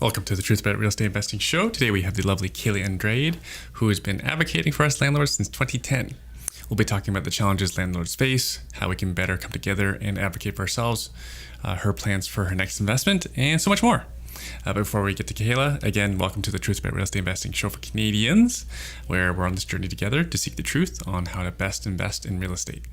Welcome to the Truth About Real Estate Investing show. Today we have the lovely Kayla Andrade, who has been advocating for us landlords since 2010. We'll be talking about the challenges landlords face, how we can better come together and advocate for ourselves, her plans for her next investment, and so much more. But before we get to Kayla, again, welcome to the Truth About Real Estate Investing show for Canadians, where we're on this journey together to seek the truth on how to best invest in real estate.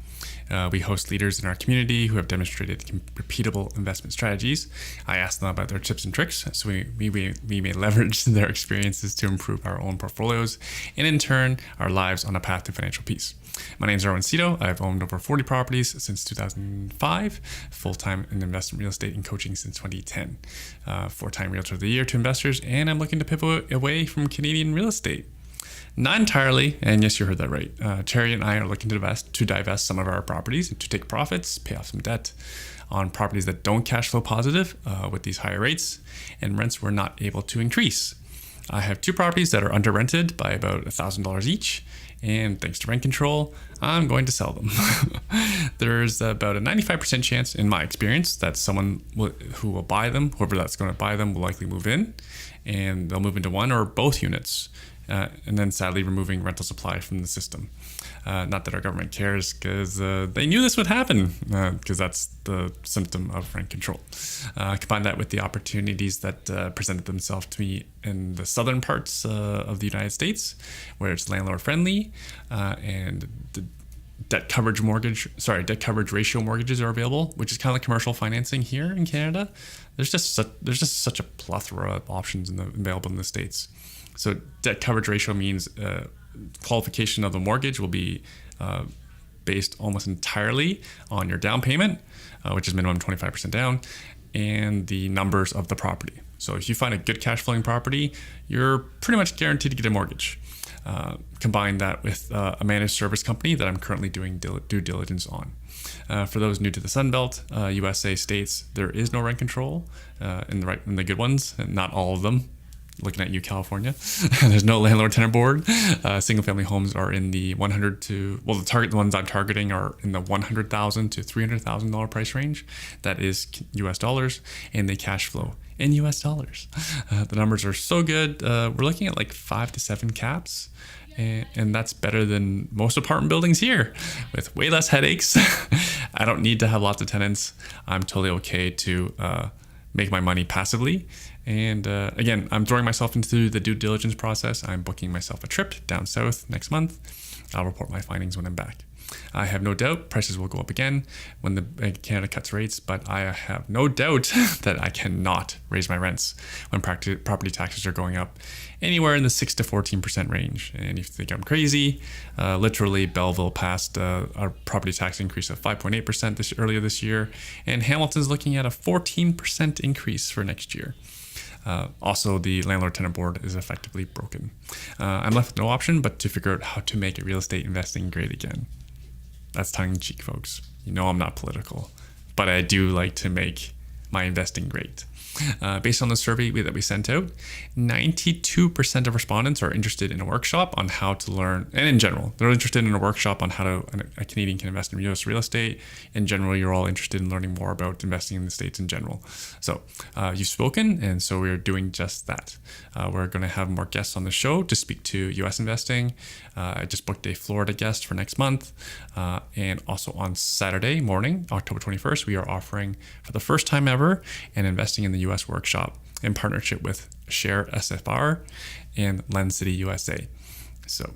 We host leaders in our community who have demonstrated repeatable investment strategies. I ask them about their tips and tricks so we may leverage their experiences to improve our own portfolios and in turn our lives on a path to financial peace. My name is Erwin Cito. I've owned over 40 properties since 2005, full-time in investment real estate and coaching since 2010, four-time Realtor of the Year to investors, and I'm looking to pivot away from Canadian real estate. Not entirely, and yes, you heard that right. Terry and I are looking to divest some of our properties and to take profits, pay off some debt on properties that don't cash flow positive with these higher rates, and rents we're not able to increase. I have two properties that are under rented by about $1,000 each, and thanks to rent control, I'm going to sell them. There's about a 95% chance, in my experience, that someone who will buy them, whoever that's going to buy them, will likely move in, and they'll move into one or both units. And then sadly removing rental supply from the system. Not that our government cares, because they knew this would happen, because that's the symptom of rent control. Combine that with the opportunities that presented themselves to me in the southern parts of the United States, where it's landlord friendly, and the debt coverage ratio mortgages are available, which is kind of like commercial financing here in Canada. There's just such a plethora of options available in the States. So debt coverage ratio means qualification of the mortgage will be based almost entirely on your down payment, which is minimum 25% down, and the numbers of the property. So if you find a good cash flowing property, you're pretty much guaranteed to get a mortgage. Combine that with a managed service company that I'm currently doing due diligence on. For those new to the Sunbelt, USA states there is no rent control in the good ones, and not all of them. Looking at you, California. There's no landlord tenant board. Single family homes are in the the ones I'm targeting are in the $100,000 to $300,000 price range. That is US dollars, and they cash flow in US dollars. The numbers are so good. We're looking at like 5 to 7 caps. And that's better than most apartment buildings here with way less headaches. I don't need to have lots of tenants. I'm totally okay to make my money passively. And again, I'm throwing myself into the due diligence process. I'm booking myself a trip down south next month. I'll report my findings when I'm back. I have no doubt prices will go up again when the Bank of Canada cuts rates, but I have no doubt that I cannot raise my rents when property taxes are going up anywhere in the 6 to 14% range. And if you think I'm crazy, literally Belleville passed a property tax increase of 5.8% earlier this year, and Hamilton's looking at a 14% increase for next year. Also, the landlord tenant board is effectively broken. I'm left with no option but to figure out how to make real estate investing great again. That's tongue in cheek, folks. You know I'm not political, but I do like to make my investing great. Based on the survey that we sent out, 92% of respondents are interested in a workshop on how to learn, and in general, they're interested in a workshop on how a Canadian can invest in US real estate. In general, you're all interested in learning more about investing in the States in general. So you've spoken, and so we're doing just that. We're going to have more guests on the show to speak to US investing. I just booked a Florida guest for next month. And also on Saturday morning, October 21st, we are offering for the first time ever an investing in the US workshop in partnership with Share SFR and Lend City USA. So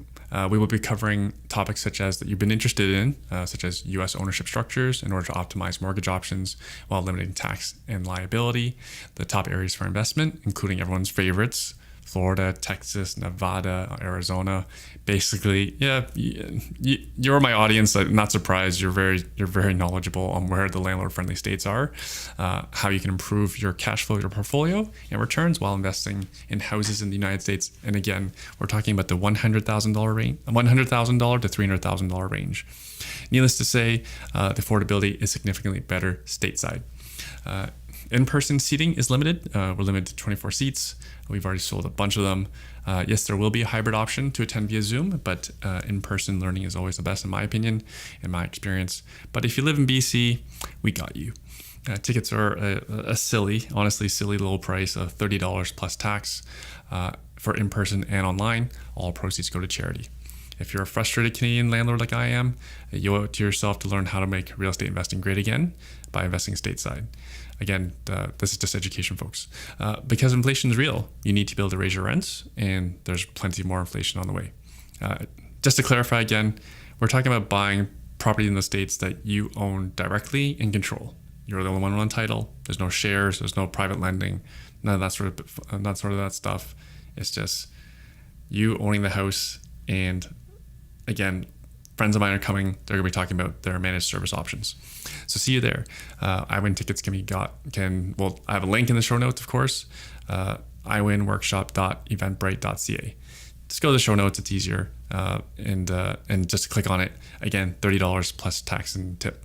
we will be covering topics such as that you've been interested in, such as US ownership structures in order to optimize mortgage options while limiting tax and liability, the top areas for investment, including everyone's favorites, Florida, Texas, Nevada, Arizona. Basically, yeah, you're my audience. I'm not surprised. You're very knowledgeable on where the landlord-friendly states are, how you can improve your cash flow, your portfolio, and returns while investing in houses in the United States. And again, we're talking about the $100,000 range, $100,000 to $300,000 range. Needless to say, the affordability is significantly better stateside. In-person seating is limited. We're limited to 24 seats. We've already sold a bunch of them. Yes, there will be a hybrid option to attend via Zoom, but in-person learning is always the best in my opinion, in my experience. But if you live in BC, we got you. Tickets are honestly silly low price of $30 plus tax for in-person and online. All proceeds go to charity. If you're a frustrated Canadian landlord like I am, you owe it to yourself to learn how to make real estate investing great again by investing stateside. Again, this is just education, folks. Because inflation is real, you need to be able to raise your rents, and there's plenty more inflation on the way. Just to clarify again, we're talking about buying property in the States that you own directly and control. You're the only one on title. There's no shares. There's no private lending. None of that sort of that stuff. It's just you owning the house. And again, friends of mine are coming. They're going to be talking about their managed service options. So see you there. iWin tickets can be got. I have a link in the show notes, of course. iWinworkshop.eventbrite.ca. Just go to the show notes. It's easier. And just click on it. Again, $30 plus tax and tip.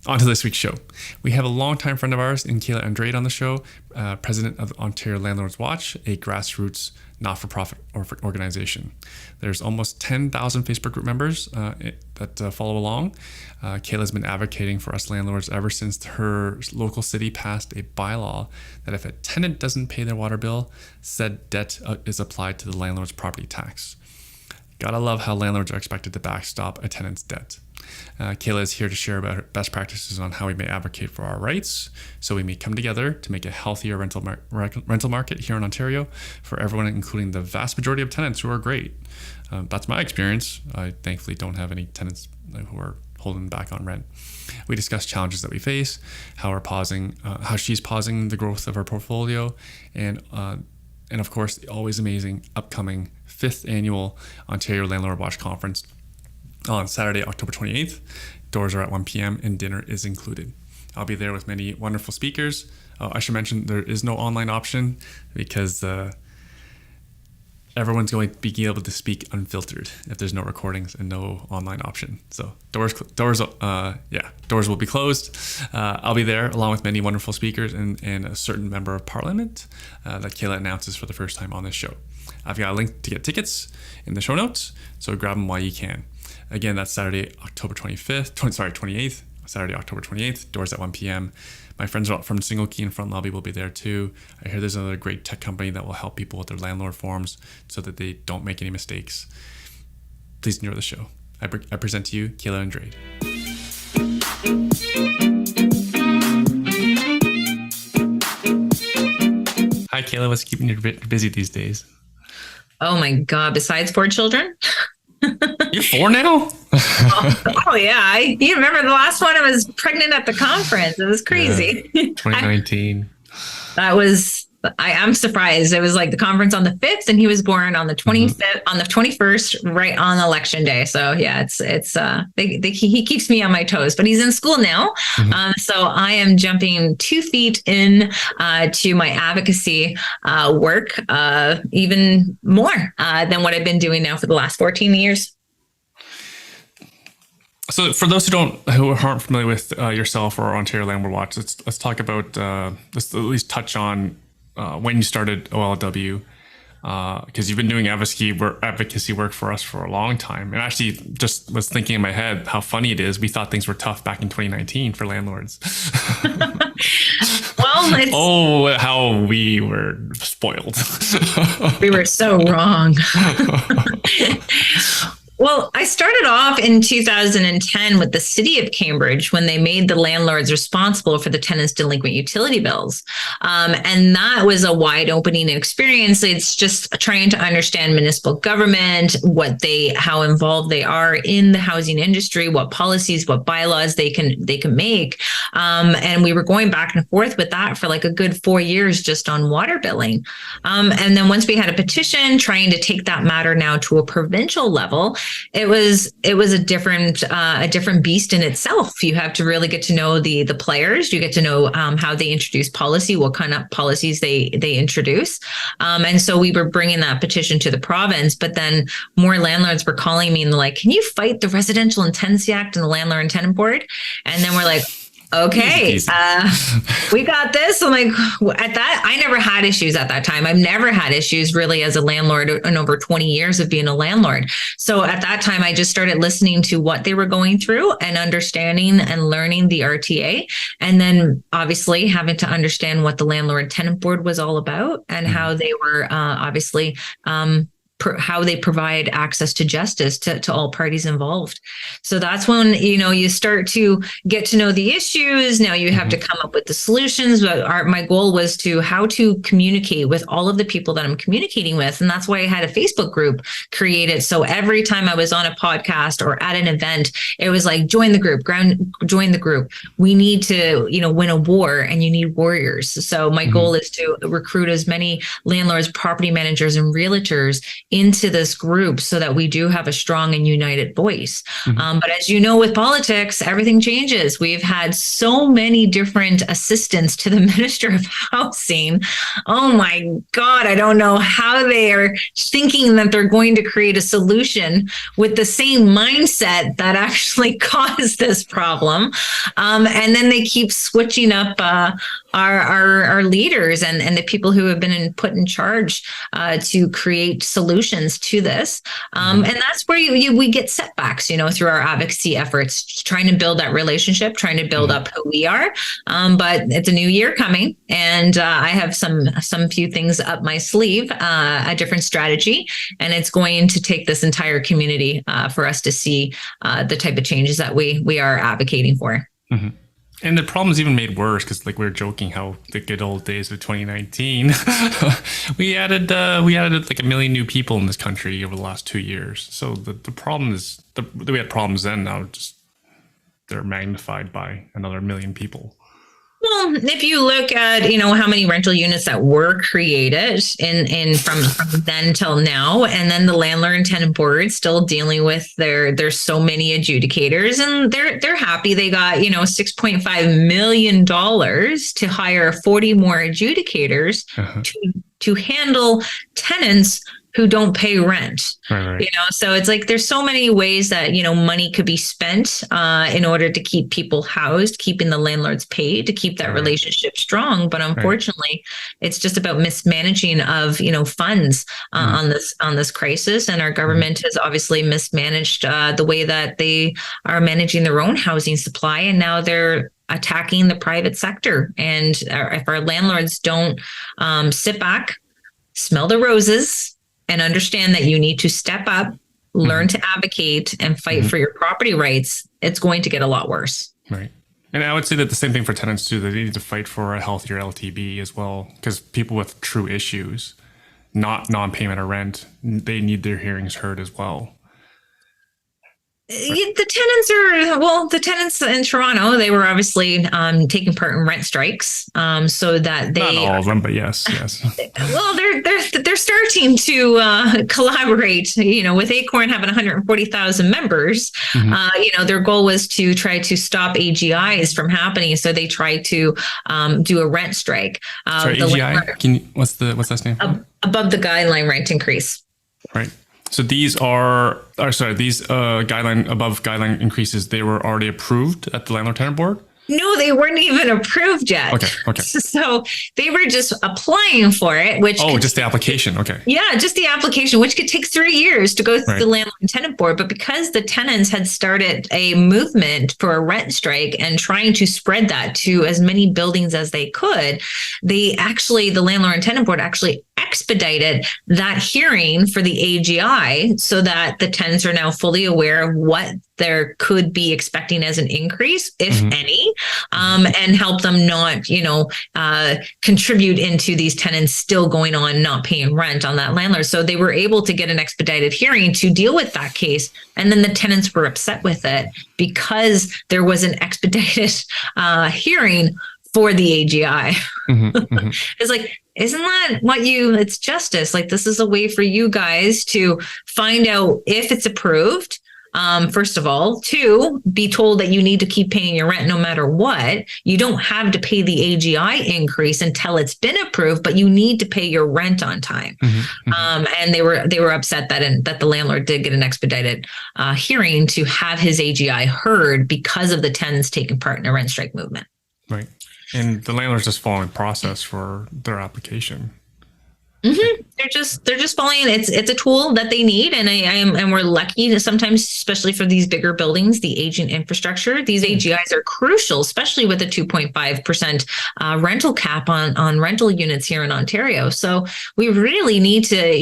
On to this week's show. We have a longtime friend of ours in Kayla Andrade on the show, president of Ontario Landlord Watch, a grassroots not-for-profit organization. There's almost 10,000 Facebook group members that follow along. Kayla's been advocating for us landlords ever since her local city passed a bylaw that if a tenant doesn't pay their water bill, said debt is applied to the landlord's property tax. Gotta love how landlords are expected to backstop a tenant's debt. Kayla is here to share about her best practices on how we may advocate for our rights, so we may come together to make a healthier rental market here in Ontario for everyone, including the vast majority of tenants who are great. That's my experience. I thankfully don't have any tenants who are holding back on rent. We discuss challenges that we face, how she's pausing the growth of our portfolio, and of course, the always amazing upcoming 5th annual Ontario Landlord Watch Conference on Saturday, October 28th. Doors are at 1 p.m. and dinner is included. I'll be there with many wonderful speakers. I should mention there is no online option because everyone's going to be able to speak unfiltered if there's no recordings and no online option. So doors will be closed. I'll be there along with many wonderful speakers and a certain member of parliament that Kayla announces for the first time on this show. I've got a link to get tickets in the show notes, so grab them while you can. Again, that's Saturday, October 28th, Saturday, October 28th, doors at 1 p.m. My friends from Single Key and Front Lobby will be there too. I hear there's another great tech company that will help people with their landlord forms so that they don't make any mistakes. Please enjoy the show. I present to you Kayla Andrade. Hi, Kayla. What's keeping you busy these days? Oh my God. Besides 4 children? You're 4 now? Oh yeah. You remember the last one? I was pregnant at the conference. It was crazy. Yeah, 2019. I'm surprised. It was like the conference on the 5th and he was born on the 25th, on the 21st, right on election day. So yeah, he keeps me on my toes, but he's in school now. So I am jumping 2 feet in to my advocacy work, even more than what I've been doing now for the last 14 years. So for those who aren't familiar with yourself or Ontario Landlord Watch, let's talk about, let's at least touch on when you started OLW, because you've been doing advocacy work for us for a long time. And actually just was thinking in my head how funny it is. We thought things were tough back in 2019 for landlords. Well, how we were spoiled. We were so wrong. Well, I started off in 2010 with the city of Cambridge when they made the landlords responsible for the tenants' delinquent utility bills. And that was a wide opening experience. It's just trying to understand municipal government, how involved they are in the housing industry, what policies, what bylaws they can make. And we were going back and forth with that for like a good 4 years just on water billing. And then once we had a petition trying to take that matter now to a provincial level, it was a different beast in itself. You have to really get to know the players. You get to know how they introduce policy, what kind of policies they introduce. And so we were bringing that petition to the province, but then more landlords were calling me and like, can you fight the Residential Intendancy Act and the Landlord and Tenant Board? And then we're like, okay, Easy peasy. we got this. I'm like, at that, I never had issues at that time. I've never had issues really as a landlord in over 20 years of being a landlord. So at that time, I just started listening to what they were going through and understanding and learning the RTA. And then obviously having to understand what the landlord tenant board was all about and how they were obviously how they provide access to justice to all parties involved. So that's when, you start to get to know the issues. Now you have to come up with the solutions. But my goal was how to communicate with all of the people that I'm communicating with. And that's why I had a Facebook group created. So every time I was on a podcast or at an event, it was like, join the group, join the group. We need to, win a war, and you need warriors. So my goal is to recruit as many landlords, property managers, and realtors into this group so that we do have a strong and united voice. But as you know, with politics, everything changes. We've had so many different assistants to the Minister of Housing. Oh my God, I don't know how they are thinking that they're going to create a solution with the same mindset that actually caused this problem. And then they keep switching up our leaders and the people who have been put in charge to create solutions to this. And that's where we get setbacks, through our advocacy efforts, trying to build that relationship, trying to build up who we are. But it's a new year coming, and I have some few things up my sleeve, a different strategy, and it's going to take this entire community for us to see the type of changes that we are advocating for. And the problem's even made worse because, like, we were joking how the good old days of 2019, we added like 1 million new people in this country over the last 2 years. So the problem is we had problems then. Now just they're magnified by another 1 million people. Well, if you look at, how many rental units that were created in from then till now, and then the landlord and tenant board still dealing with there's so many adjudicators, and they're happy they got, $6.5 million to hire 40 more adjudicators to handle tenants who don't pay rent. Right. So it's like there's so many ways that money could be spent in order to keep people housed, keeping the landlords paid, to keep that relationship strong. But unfortunately, it's just about mismanaging of funds on this crisis, and our government has obviously mismanaged the way that they are managing their own housing supply, and now they're attacking the private sector. And if our landlords don't sit back, smell the roses, and understand that you need to step up, learn to advocate, and fight for your property rights, it's going to get a lot worse. Right. And I would say that the same thing for tenants too. They need to fight for a healthier LTB as well, because people with true issues, not non-payment of rent, they need their hearings heard as well. The tenants in Toronto, they were obviously taking part in rent strikes, so that they, not all of them, but yes. Well, they're starting to collaborate. With Acorn having 140,000 members, their goal was to try to stop AGIs from happening. So they tried to do a rent strike. Sorry, AGI. What's that stand for? Above the guideline rent increase. Right. So these above guideline increases, they were already approved at the landlord tenant board? No, they weren't even approved yet. Okay. So they were just applying for it, just the application. Okay. Yeah, just the application, which could take 3 years to go through the landlord and tenant board. But because the tenants had started a movement for a rent strike and trying to spread that to as many buildings as they could, the landlord and tenant board actually expedited that hearing for the AGI so that the tenants are now fully aware of what there could be expecting as an increase, if any, and help them not, contribute into these tenants still going on not paying rent on that landlord. So they were able to get an expedited hearing to deal with that case. And then the tenants were upset with it because there was an expedited hearing for the AGI. It's like, isn't that it's justice? Like, this is a way for you guys to find out if it's approved, First of all. Two, be told that you need to keep paying your rent no matter what. You don't have to pay the AGI increase until it's been approved, but you need to pay your rent on time. And they were upset that the landlord did get an expedited hearing to have his AGI heard because of the tenants taking part in a rent strike movement. Right. And the landlord's just following process for their application. They're just following. It's a tool that they need, and we're lucky to sometimes, especially for these bigger buildings, the aging infrastructure. These AGIs are crucial, especially with a 2.5% rental cap on rental units here in Ontario. So we really need to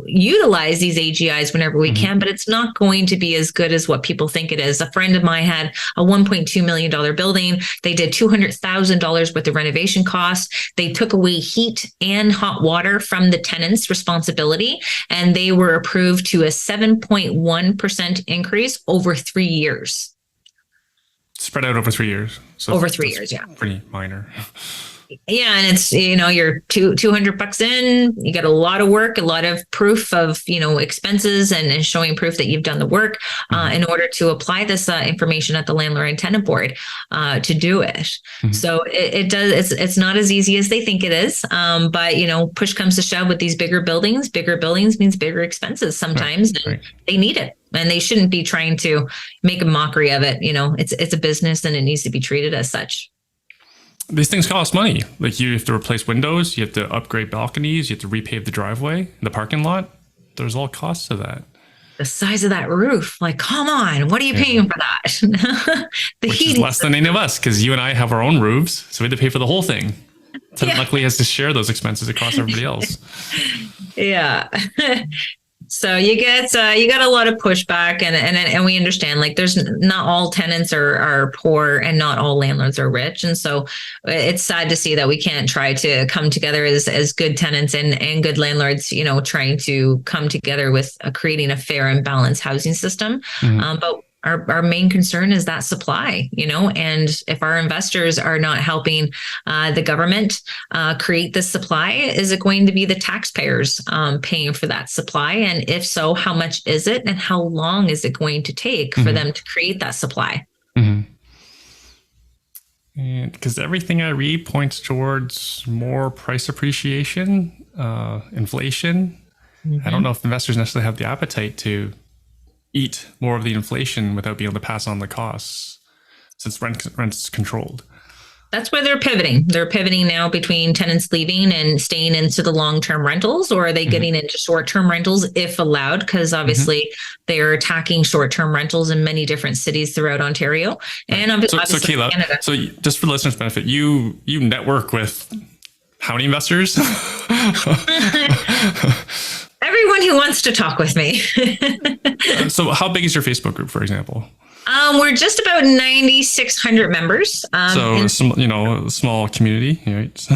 utilize these AGIs whenever we can, but it's not going to be as good as what people think it is. A friend of mine had a $1.2 million building. They did $200,000 worth of renovation costs. They took away heat and hot water from the tenant's responsibility, and they were approved to a 7.1% increase over 3 years. Spread out over 3 years. So over 3 years, yeah. Pretty minor. Yeah, and it's you're $200 in. You got a lot of work, a lot of proof of expenses, and showing proof that you've done the work in order to apply this information at the landlord and tenant board to do it. So it does. It's not as easy as they think it is. But push comes to shove with these bigger buildings. Bigger buildings means bigger expenses sometimes. Right. They need it, and they shouldn't be trying to make a mockery of it. It's a business, and it needs to be treated as such. These things cost money. Like, you have to replace windows, you have to upgrade balconies, you have to repave the driveway, the parking lot. There's all costs to that. The size of that roof, like, come on, what are you paying for that? Which is less than any of us, because you and I have our own roofs, so we had to pay for the whole thing. So luckily has to share those expenses across everybody else. Yeah. So you get a lot of pushback, and we understand, like, there's not all tenants are poor and not all landlords are rich, and so it's sad to see that we can't try to come together as good tenants and good landlords, trying to come together with creating a fair and balanced housing system. But our main concern is that supply, and if our investors are not helping the government create this supply, is it going to be the taxpayers paying for that supply? And if so, how much is it, and how long is it going to take for them to create that supply? And because everything I read points towards more price appreciation, inflation. I don't know if investors necessarily have the appetite to eat more of the inflation without being able to pass on the costs, since rent's controlled. That's where they're pivoting. They're pivoting now between tenants leaving and staying into the long-term rentals, or are they getting into short-term rentals if allowed? Because obviously they're attacking short-term rentals in many different cities throughout Ontario. And obviously Kayla, Canada. So just for listeners' benefit, you network with how many investors? Everyone who wants to talk with me. So how big is your Facebook group, for example? We're just about 9,600 members. A small community, right?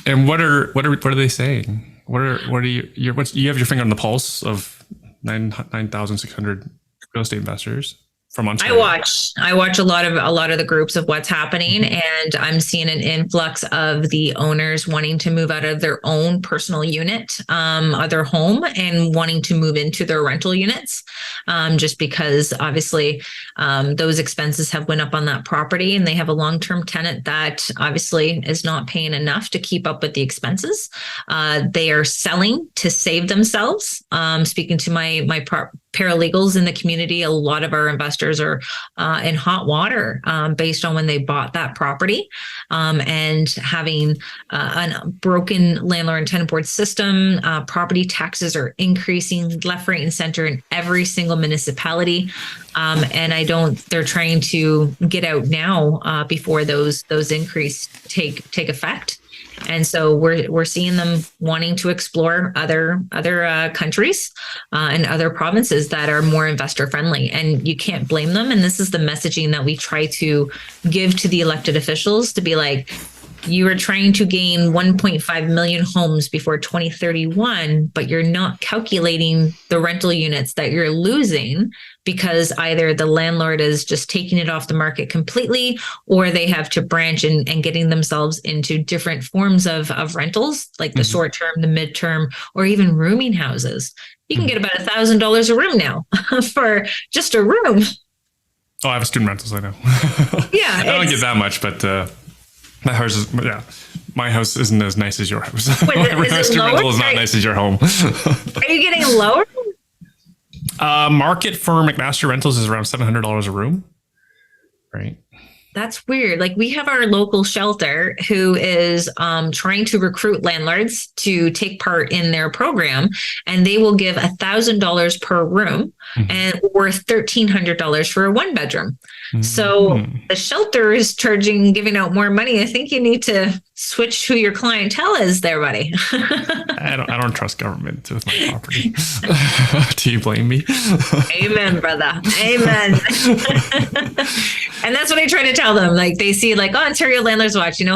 And what are they saying? What are you have your finger on the pulse of 9,600 real estate investors from Ontario? I watch a lot of the groups of what's happening, and I'm seeing an influx of the owners wanting to move out of their own personal unit, their home, and wanting to move into their rental units, just because obviously those expenses have went up on that property, and they have a long-term tenant that obviously is not paying enough to keep up with the expenses. They are selling to save themselves. Speaking to my paralegals in the community, a lot of our investors are in hot water based on when they bought that property, and having a broken landlord and tenant board system. Property taxes are increasing left, right, and center in every single municipality, and they're trying to get out now before those increase take effect. And so we're seeing them wanting to explore other countries and other provinces that are more investor friendly, and you can't blame them. And this is the messaging that we try to give to the elected officials, to be like, you are trying to gain 1.5 million homes before 2031, but you're not calculating the rental units that you're losing because either the landlord is just taking it off the market completely, or they have to branch and getting themselves into different forms of rentals, like the short term, the midterm, or even rooming houses. You can get about $1,000 a room now for just a room. Oh, I have student rentals, I know. Yeah. I don't get that much, but my house is, my house isn't as nice as your house. My student rental is not nice as your home. Are you getting lower? Market for McMaster rentals is around $700 a room, right? That's weird. Like, we have our local shelter who is trying to recruit landlords to take part in their program, and they will give $1,000 per room and worth $1,300 for a 1-bedroom. So the shelter is giving out more money. I think you need to switch who your clientele is there, buddy. I don't trust government with my property. Do you blame me? Amen, brother. Amen. And that's what I try to tell them. Like, they see like, oh, Ontario Landlords Watch, hey,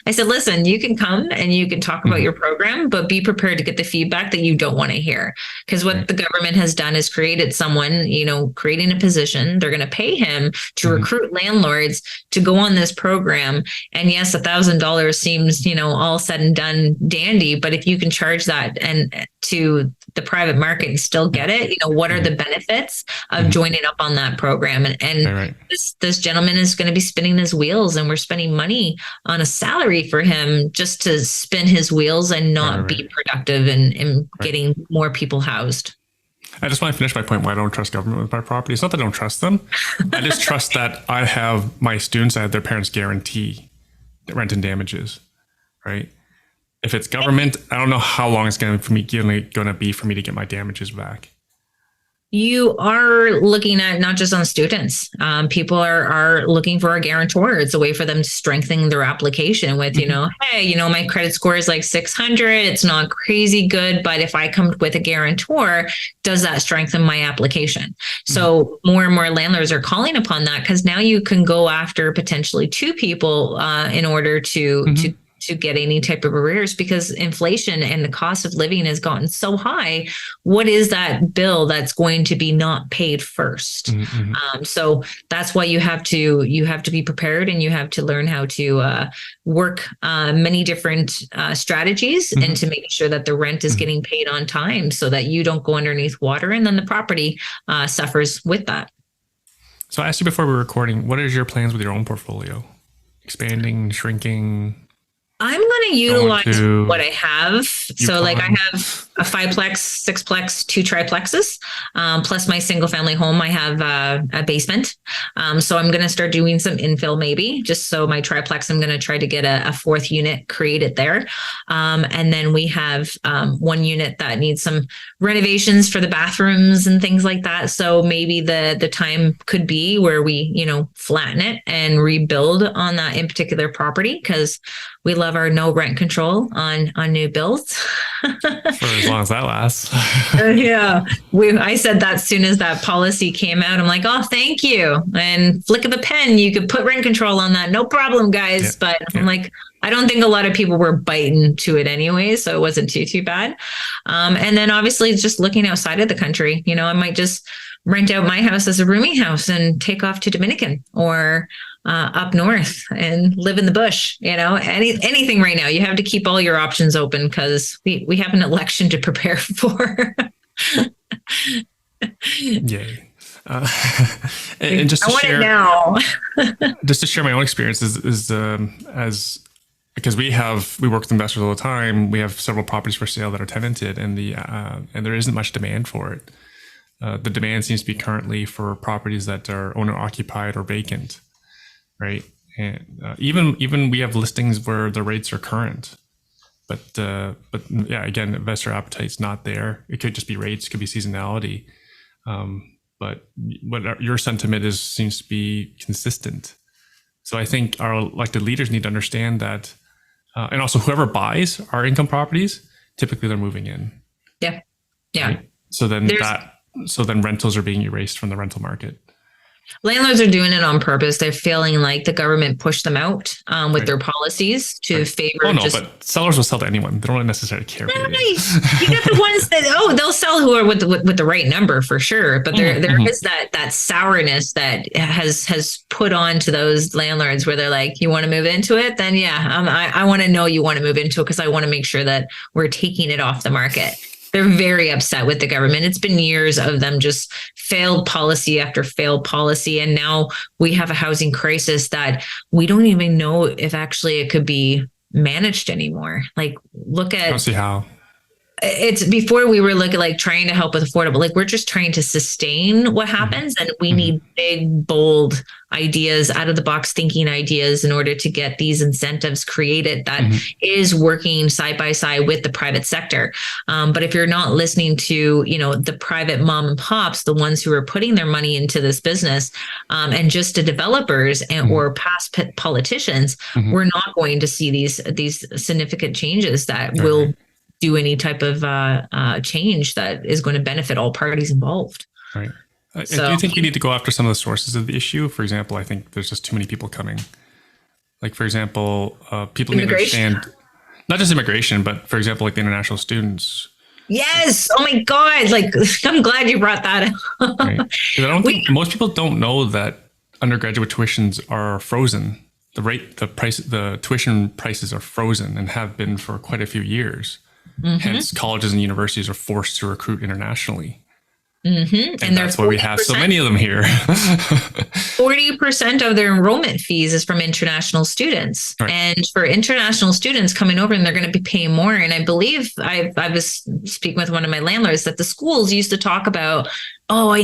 I said, listen, you can come and you can talk about your program, but be prepared to get the feedback that you don't want to hear. Because what the government has done is created someone, creating a position. They're going to pay him to recruit landlords to go on this program. And yes, $1,000 seems, all said and done dandy. But if you can charge that and to the private market and still get it, what are the benefits of joining up on that program? And this gentleman is going to be spinning his wheels, and we're spending money on a salary for him just to spin his wheels and not be productive and getting more people housed. I just want to finish my point why I don't trust government with my property. It's not that I don't trust them. I just trust that I have my students, I have their parents guarantee rent and damages, right? If it's government, I don't know how long it's going to be for me to get my damages back. You are looking at not just on students. People are looking for a guarantor. It's a way for them to strengthen their application with, hey, my credit score is like 600. It's not crazy good, but if I come with a guarantor, does that strengthen my application? So more and more landlords are calling upon that, because now you can go after potentially 2 people in order to get any type of arrears, because inflation and the cost of living has gotten so high. What is that bill that's going to be not paid first? So that's why you have to be prepared, and you have to learn how to work many different strategies and to make sure that the rent is getting paid on time, so that you don't go underneath water and then the property suffers with that. So I asked you before we were recording, what is your plans with your own portfolio? Expanding, shrinking? I'm going to utilize what I have. So like, I have a 5-plex, 6-plex, 2 triplexes, plus my single family home. I have a basement. So I'm going to start doing some infill, maybe just so my triplex, I'm going to try to get a 4th unit created there. And then we have 1 unit that needs some renovations for the bathrooms and things like that. So maybe the time could be where we, flatten it and rebuild on that in particular property, because we love our no rent control on new builds. For as long as that lasts. Yeah. I said that as soon as that policy came out, I'm like, oh, thank you. And flick of a pen, you could put rent control on that. No problem, guys. But I'm like, I don't think a lot of people were biting to it anyway, so it wasn't too bad. And then obviously just looking outside of the country, I might just rent out my house as a rooming house and take off to Dominican or up north and live in the bush. Anything right now. You have to keep all your options open, because we have an election to prepare for. Yay. And just to share, now. Just to share my own experience is because we work with investors all the time. We have several properties for sale that are tenanted, and there isn't much demand for it. The demand seems to be currently for properties that are owner occupied or vacant, right? And even we have listings where the rates are current, but yeah, again, investor appetite's not there. It could just be rates, it could be seasonality, but what your sentiment seems to be consistent. So I think our elected leaders need to understand that, and also whoever buys our income properties, typically they're moving in. Yeah. Right? So then rentals are being erased from the rental market. Landlords are doing it on purpose. They're feeling like the government pushed them out with Right. their policies to Right. favor Oh no, just. but sellers will sell to anyone. They don't necessarily care No, who it no, is. you got the ones that they'll sell who are with the right number for sure. But there Mhm. is that sourness that has put on to those landlords where they're like, you want to move into it, then yeah, I want to know you want to move into it because I want to make sure that we're taking it off the market. They're very upset with the government. It's been years of them just failed policy after failed policy, and now we have a housing crisis that we don't even know if actually it could be managed anymore. Like, look I don't at see how. it's before we were looking like trying to help with affordable, like we're just trying to sustain what happens, and we Mhm. need big bold ideas, out of the box thinking ideas in order to get these incentives created that Mhm. is working side by side with the private sector. But if you're not listening to the private mom and pops, the ones who are putting their money into this business, and just the developers or past politicians, Mhm. we're not going to see these significant changes that Right, will right. do any type of change that is going to benefit all parties involved. Right. I So do think we need to go after some of the sources of the issue. For example, I think there's just too many people coming. Like, for example, people need to immigration. understand not just immigration, but for example, like the international students, Yes. Oh my God. Like, I'm glad you brought that right? up. Because I don't we think most people don't know that undergraduate tuitions are frozen. The tuition prices are frozen and have been for quite a few years. Hence, colleges and universities are forced to recruit internationally. and And they're that's why we have so many of them here. 40% of their enrollment fees is from international students. Right. And for international students coming over, and they're going to be paying more. And I believe I was speaking with one of my landlords that the schools used to talk about, oh, we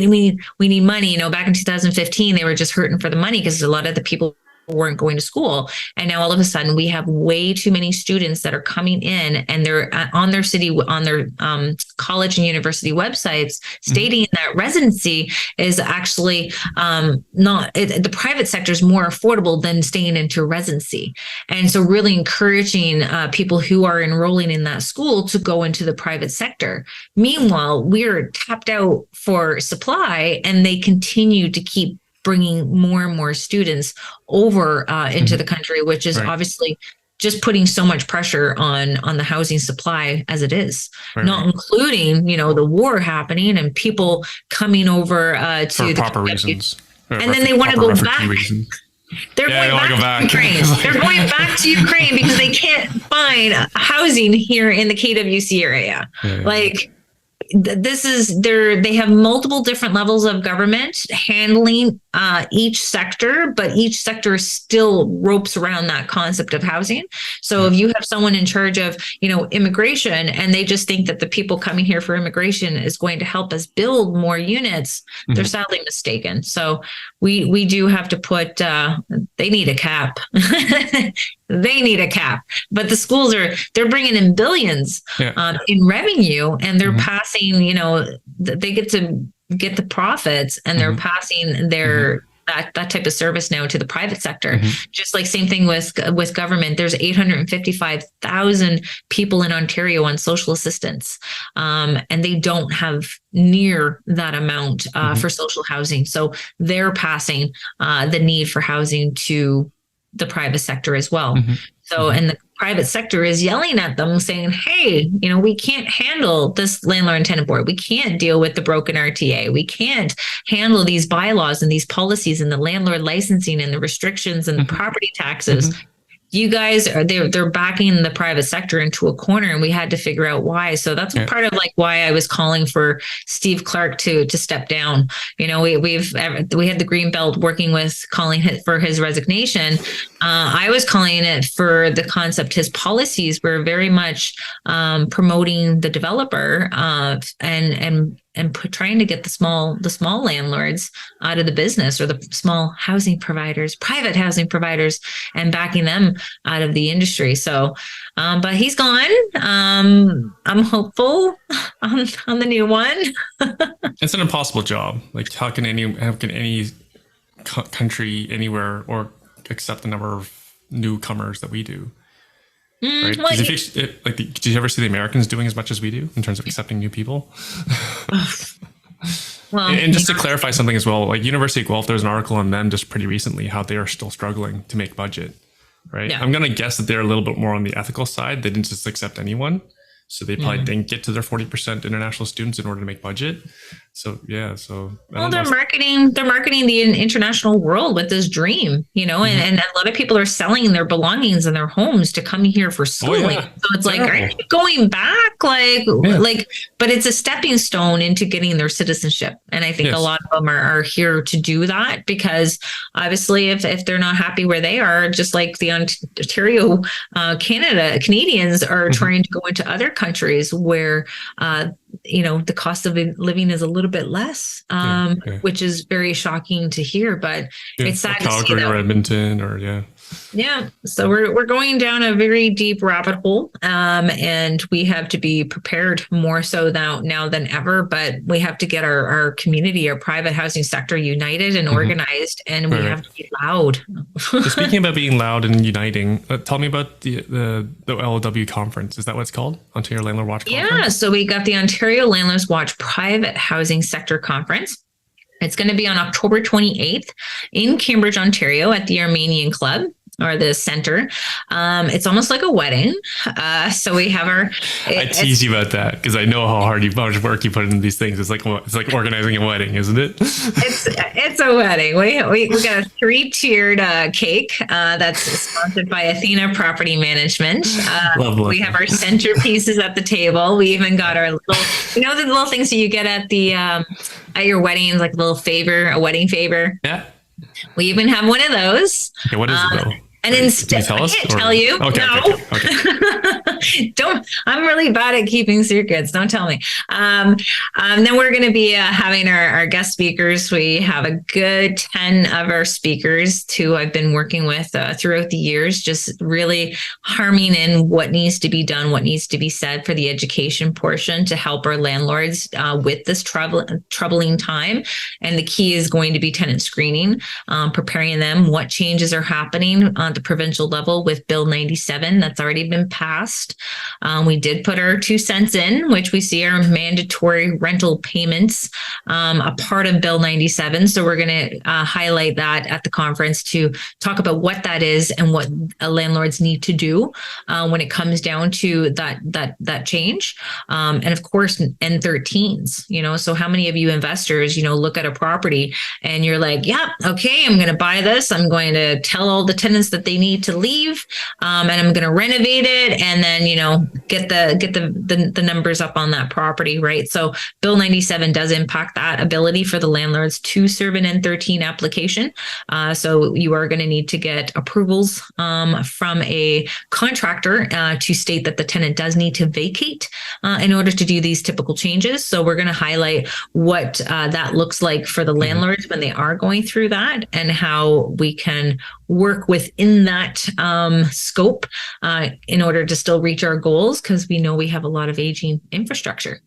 need money. Back in 2015, they were just hurting for the money because a lot of the people weren't going to school. And now all of a sudden we have way too many students that are coming in, and they're on their college and university websites stating that residency is actually the private sector is more affordable than staying into residency. And so really encouraging people who are enrolling in that school to go into the private sector. Meanwhile, we're tapped out for supply, and they continue to keep bringing more and more students over into the country, which is Right. obviously just putting so much pressure on the housing supply as it is, Right, not right. including the war happening and people coming over to For the proper reasons. and then they want to go back. Reasons. They're Yeah, going they wanna back go to back. Ukraine. They're going back to Ukraine because they can't find housing here in the KWC area. Yeah, yeah. Like, they have multiple different levels of government handling each sector, but each sector still ropes around that concept of housing. So if you have someone in charge of immigration, and they just think that the people coming here for immigration is going to help us build more units, they're sadly mistaken. So we do have to put they need a cap. They need a cap, but the schools they're bringing in billions in revenue, and they're passing, they get to get the profits, and they're passing their that type of service now to the private sector. Just like same thing with government. There's 855,000 people in Ontario on social assistance, and they don't have near that amount for social housing. So they're passing the need for housing to the private sector as well. So, and the private sector is yelling at them saying, hey, we can't handle this landlord and tenant board. We can't deal with the broken RTA. We can't handle these bylaws and these policies and the landlord licensing and the restrictions and the property taxes. You guys they're backing the private sector into a corner, and we had to figure out why. So that's part of like why I was calling for Steve Clark to step down. We had the Greenbelt working with calling it for his resignation. I was calling it for the concept. His policies were very much promoting the developer and trying to get the small landlords out of the business, or the small housing providers, private housing providers, and backing them out of the industry. So, but he's gone. I'm hopeful on the new one. It's an impossible job. Like, how can any country anywhere or accept the number of newcomers that we do? Right? Well, did you ever see the Americans doing as much as we do in terms of accepting new people? Well, And just to clarify something as well, like University of Guelph, there's an article on them just pretty recently how they are still struggling to make budget, right? yeah. I'm going to guess that they're a little bit more on the ethical side. They didn't just accept anyone. So they probably didn't get to their 40% international students in order to make budget. So yeah, well, they're marketing the international world with this dream, and a lot of people are selling their belongings and their homes to come here for schooling. So it's like, are you going back? But it's a stepping stone into getting their citizenship. And I think a lot of them are here to do that because obviously if they're not happy where they are, just like the Ontario, Canadians are trying to go into other countries where, the cost of living is a little bit less, which is very shocking to hear, but it's sad to see that. Or Edmonton Yeah. So we're going down a very deep rabbit hole, and we have to be prepared more so now than ever. But we have to get our community, our private housing sector united and organized, and we have to be loud. So speaking about being loud and uniting, tell me about the LLW conference. Is that what it's called? Ontario Landlord Watch Conference? Yeah. So we got the Ontario Landlords Watch Private Housing Sector Conference. It's going to be on October 28th in Cambridge, Ontario at the Armenian Club. Or the center. It's almost like a wedding. So we have I tease you about that because I know how much work you put into these things. It's like organizing a wedding, isn't it? It's a wedding. We got a 3-tiered cake that's sponsored by Athena Property Management. We have our centerpieces at the table. We even got our little, the little things that you get at the at your weddings, like a little favor, a wedding favor. Yeah. We even have one of those. Okay, what is it though? And instead, I can't tell you. Okay, no. Okay. Don't. I'm really bad at keeping secrets. Don't tell me. Then we're going to be having our guest speakers. We have a good 10 of our speakers who I've been working with throughout the years, just really harming in what needs to be done, what needs to be said for the education portion to help our landlords with this troubling time. And the key is going to be tenant screening, preparing them what changes are happening on the provincial level with Bill 97 that's already been passed. We did put our 2 cents in, which we see are mandatory rental payments, a part of Bill 97. So we're going to highlight that at the conference to talk about what that is and what landlords need to do when it comes down to that change. And of course, N13s, so how many of you investors, look at a property and you're like, yeah, okay, I'm going to buy this. I'm going to tell all the tenants that they need to leave, and I'm going to renovate it, and then get the numbers up on that property, right? So Bill 97 does impact that ability for the landlords to serve an N13 application. So you are going to need to get approvals from a contractor to state that the tenant does need to vacate in order to do these typical changes. So we're going to highlight what that looks like for the landlords when they are going through that, and how we can work within that scope in order to still reach our goals, because we know we have a lot of aging infrastructure.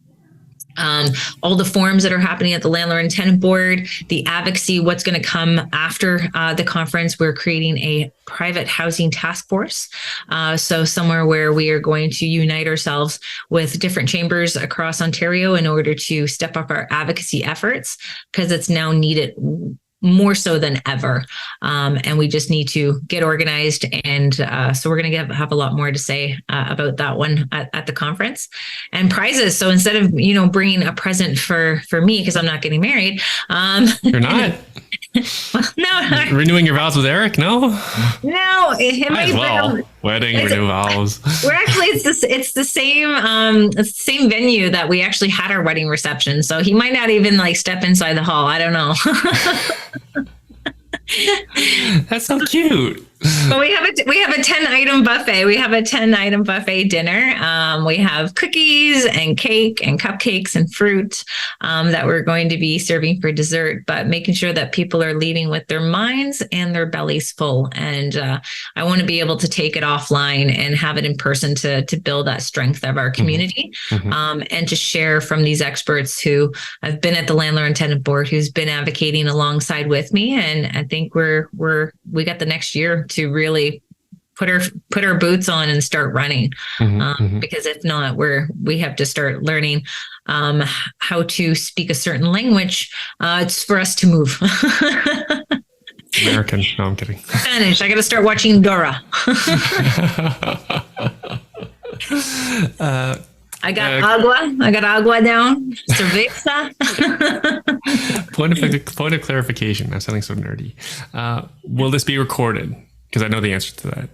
All the forums that are happening at the Landlord and Tenant Board, the advocacy, what's going to come after the conference. We're creating a private housing task force. So somewhere where we are going to unite ourselves with different chambers across Ontario in order to step up our advocacy efforts, because it's now needed more so than ever. And we just need to get organized. And so we're going to have a lot more to say about that one at the conference. And prizes. So instead of, bringing a present for me, because I'm not getting married. You're not? Well, no. Renewing your vows with Eric? No? No. It might well. Wedding, renew vows. We're actually, it's the same venue that we actually had our wedding reception. So he might not even step inside the hall. I don't know. That's so cute. But we have a 10-item buffet. We have a 10-item buffet dinner. We have cookies and cake and cupcakes and fruit that we're going to be serving for dessert, but making sure that people are leaving with their minds and their bellies full. And I want to be able to take it offline and have it in person to build that strength of our community, and to share from these experts who have been at the Landlord and Tenant Board, who's been advocating alongside with me. And I think we got the next year to really put our boots on and start running. Mm-hmm. Because if not, we have to start learning how to speak a certain language. It's for us to move. American. No, I'm kidding. Spanish. I got to start watching Dora. I got agua. I got agua down. Cerveza. Point of clarification. I'm sounding so nerdy. Will this be recorded? Because I know the answer to that.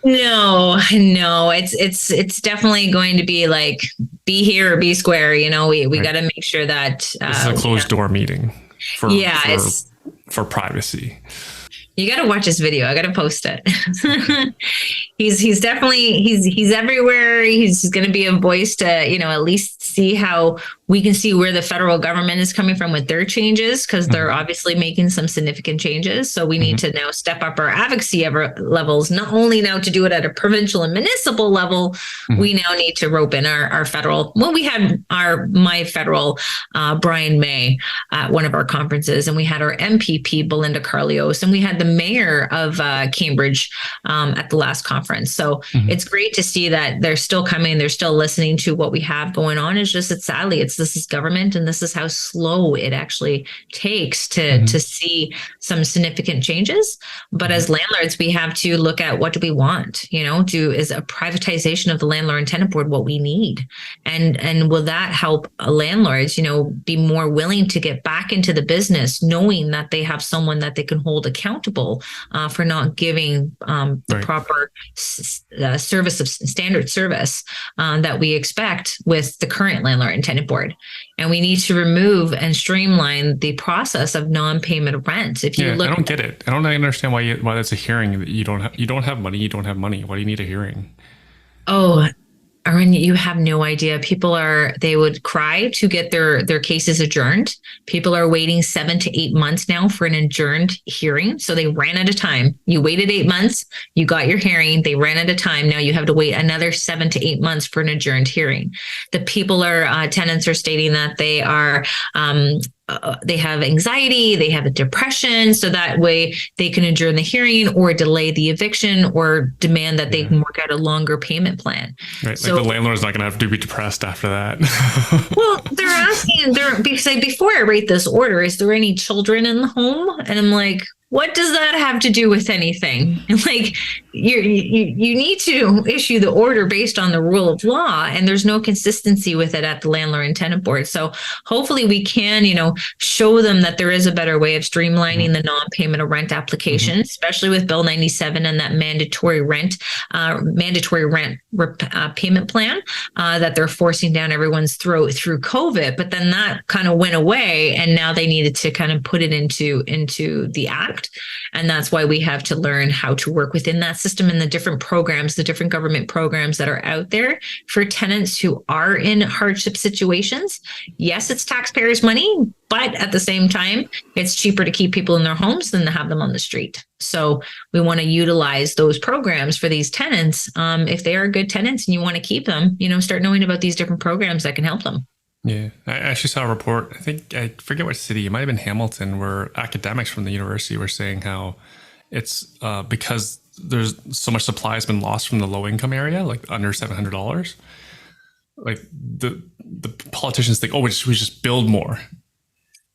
No. It's definitely going to be like be here or be square. You know, we got to make sure that this is a closed door meeting for privacy. You got to watch this video. I got to post it. he's definitely he's everywhere. He's going to be a voice to, at least see how we can see where the federal government is coming from with their changes, because they're obviously making some significant changes. So we need to now step up our advocacy levels, not only now to do it at a provincial and municipal level. We now need to rope in our federal. Well, we had my federal Brian May at one of our conferences, and we had our MPP Belinda Carlios, and we had the mayor of Cambridge at the last conference. So it's great to see that they're still coming. They're still listening to what we have going on. It's just, sadly, this is government, and this is how slow it actually takes to see some significant changes. But as landlords, we have to look at what do we want, is a privatization of the landlord and tenant board what we need? And will that help landlords, be more willing to get back into the business, knowing that they have someone that they can hold accountable for not giving the proper service of standard service that we expect with the current landlord and tenant board. And we need to remove and streamline the process of non-payment of rent. If you look, I don't get it. I don't understand why that's a hearing. That you don't have money. You don't have money. Why do you need a hearing? Oh, Arun, you have no idea. They would cry to get their cases adjourned. People are waiting 7 to 8 months now for an adjourned hearing. So they ran out of time. You waited 8 months, you got your hearing, they ran out of time. Now you have to wait another 7 to 8 months for an adjourned hearing. The tenants are stating that they are, they have anxiety, they have a depression, so that way they can adjourn the hearing or delay the eviction or demand that they can work out a longer payment plan. Right, so, like the landlord's not going to have to be depressed after that. Well, they're asking, because before I rate this order, is there any children in the home? And I'm like, what does that have to do with anything? Like, you need to issue the order based on the rule of law, and there's no consistency with it at the landlord and tenant board. So hopefully we can, show them that there is a better way of streamlining the non-payment of rent application, especially with Bill 97 and that mandatory rent payment plan that they're forcing down everyone's throat through COVID. But then that kind of went away, and now they needed to kind of put it into the act. And that's why we have to learn how to work within that system and the different programs, the different government programs that are out there for tenants who are in hardship situations. Yes, it's taxpayers' money, but at the same time, it's cheaper to keep people in their homes than to have them on the street. So we want to utilize those programs for these tenants. If they are good tenants and you want to keep them, start knowing about these different programs that can help them. Yeah, I actually saw a report. I forget what city. It might have been Hamilton, where academics from the university were saying how it's because there's so much supply has been lost from the low income area, like under $700. Like the politicians think, we just build more,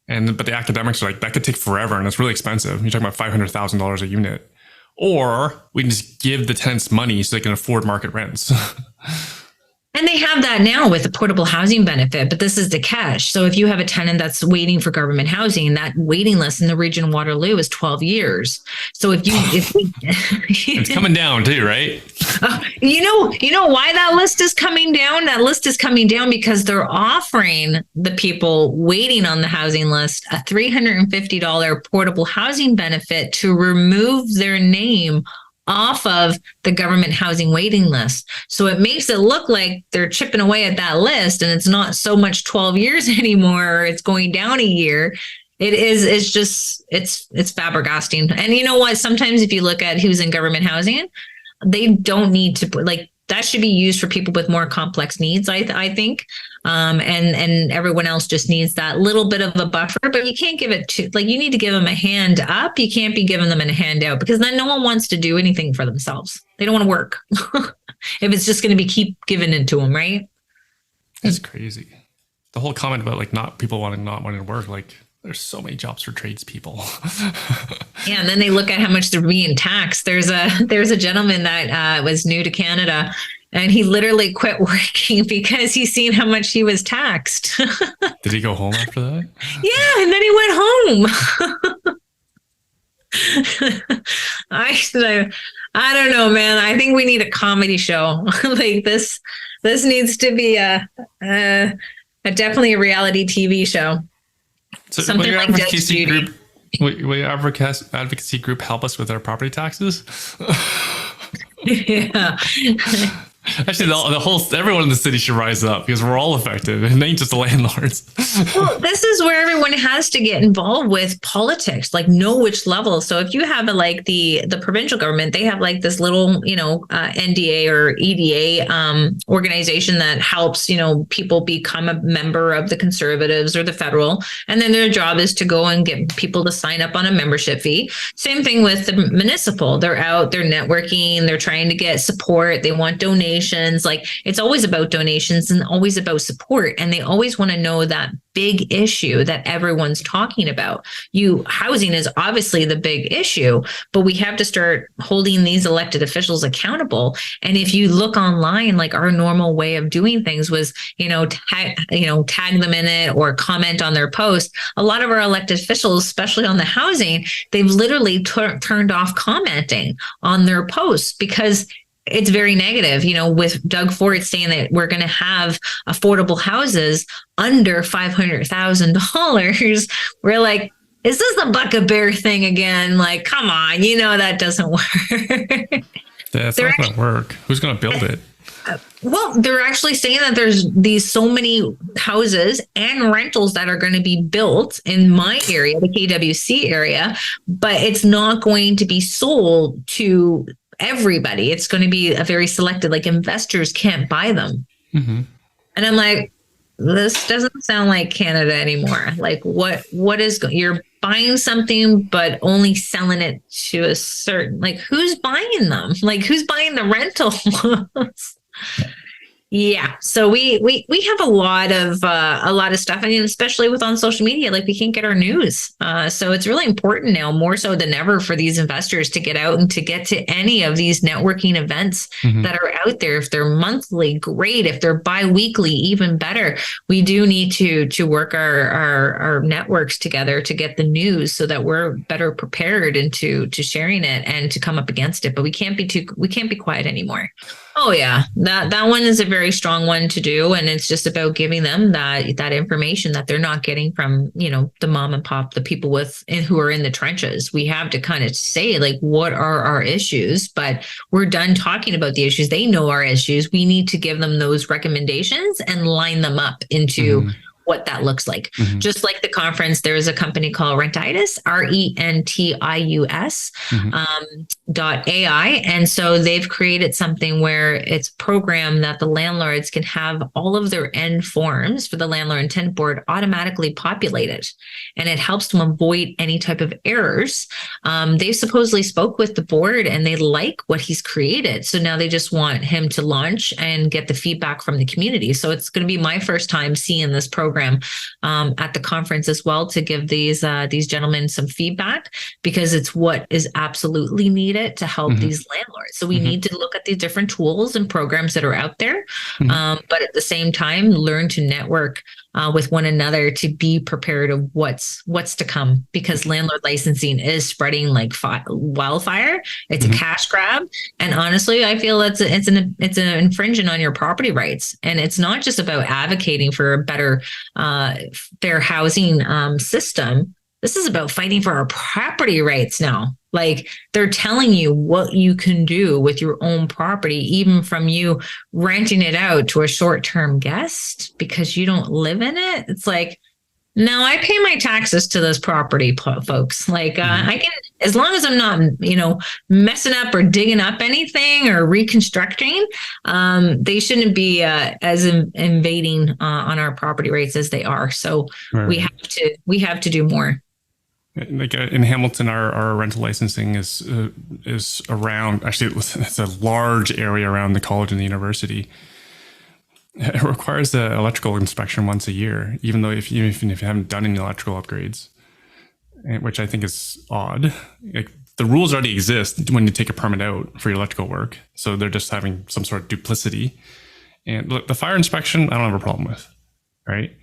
but the academics are like, that could take forever and it's really expensive. You're talking about $500,000 a unit, or we can just give the tenants money so they can afford market rents. And they have that now with the portable housing benefit, but this is the catch. So if you have a tenant that's waiting for government housing, that waiting list in the region of Waterloo is 12 years. So it's coming down too, right? You know why that list is coming down? That list is coming down because they're offering the people waiting on the housing list a $350 portable housing benefit to remove their name off of the government housing waiting list. So it makes it look like they're chipping away at that list, and it's not so much 12 years anymore. It's going down a year. It's flabbergasting. And you know what? Sometimes if you look at who's in government housing, they don't need to put, like, that should be used for people with more complex needs, I think. And everyone else just needs that little bit of a buffer, but you can't give it to, like, you need to give them a hand up. You can't be giving them a hand out, because then no one wants to do anything for themselves. They don't want to work if it's just going to be keep giving it to them, right? It's crazy. The whole comment about like not wanting to work, like there's so many jobs for tradespeople. Yeah, and then they look at how much they're being taxed. There's a gentleman that was new to Canada, and he literally quit working because he's seen how much he was taxed. Did he go home after that? Yeah, and then he went home. I don't know, man. I think we need a comedy show like this. This needs to be a definitely a reality TV show. So something will your like advocacy group, will your advocacy group help us with our property taxes? Yeah. Actually, everyone in the city should rise up, because we're all affected, and ain't just the landlords. Well, this is where everyone has to get involved with politics, like know which level. So if you have like the provincial government, they have like this little, NDA or EDA organization that helps, people become a member of the Conservatives or the federal. And then their job is to go and get people to sign up on a membership fee. Same thing with the municipal. They're out, they're networking, they're trying to get support. They want donations. Like, it's always about donations and always about support. And they always want to know that big issue that everyone's talking about. Housing is obviously the big issue, but we have to start holding these elected officials accountable. And if you look online, like, our normal way of doing things was, tag them in it or comment on their post. A lot of our elected officials, especially on the housing, they've literally turned off commenting on their posts because it's very negative, with Doug Ford saying that we're going to have affordable houses under $500,000. We're like, is this the Bucket Bear thing again? Like, come on, that doesn't work. Yeah, it's not going to work. Who's going to build it? Well, they're actually saying that there's so many houses and rentals that are going to be built in my area, the KWC area, but it's not going to be sold to everybody. It's going to be a very selected, like, investors can't buy them. Mm-hmm. And I'm like, this doesn't sound like Canada anymore. Like, you're buying something, but only selling it to a certain, like, who's buying them? Like, who's buying the rentals? Yeah. So we have a lot of stuff. I mean, especially on social media, like, we can't get our news. So it's really important now, more so than ever, for these investors to get out and to get to any of these networking events that are out there. If they're monthly, great. If they're bi-weekly, even better. We do need to work our networks together to get the news so that we're better prepared into sharing it and to come up against it. But we can't be quiet anymore. Oh yeah, that one is a very strong one to do, and it's just about giving them that information that they're not getting from the mom and pop, the people who are in the trenches. We have to kind of say, like, what are our issues? But we're done talking about the issues. They know our issues. We need to give them those recommendations and line them up into what that looks like. Just like the conference, there's a company called Rentitus, RENTIUS .ai. And so they've created something where it's a program that the landlords can have all of their end forms for the landlord and tenant board automatically populated. And it helps them avoid any type of errors. They supposedly spoke with the board and they like what he's created. So now they just want him to launch and get the feedback from the community. So it's going to be my first time seeing this program at the conference as well, to give these gentlemen some feedback, because it's what is absolutely needed to help these landlords. So we need to look at the different tools and programs that are out there, but at the same time, learn to network with one another to be prepared of what's to come, because landlord licensing is spreading like wildfire. It's a cash grab, and honestly, I feel it's an infringement on your property rights. And it's not just about advocating for a better, fair housing system. This is about fighting for our property rights now. Like, they're telling you what you can do with your own property, even from you renting it out to a short-term guest because you don't live in it. It's like, no, I pay my taxes to this property, folks. Like, as long as I'm not, messing up or digging up anything or reconstructing, they shouldn't be as invading on our property rights as they are. So Right. we have to do more. Like in Hamilton, our rental licensing is around. Actually, it's a large area around the college and the university. It requires the electrical inspection once a year, even if you haven't done any electrical upgrades, which I think is odd. Like the rules already exist when you take a permit out for your electrical work, so they're just having some sort of duplicity. And look, the fire inspection, I don't have a problem with, right?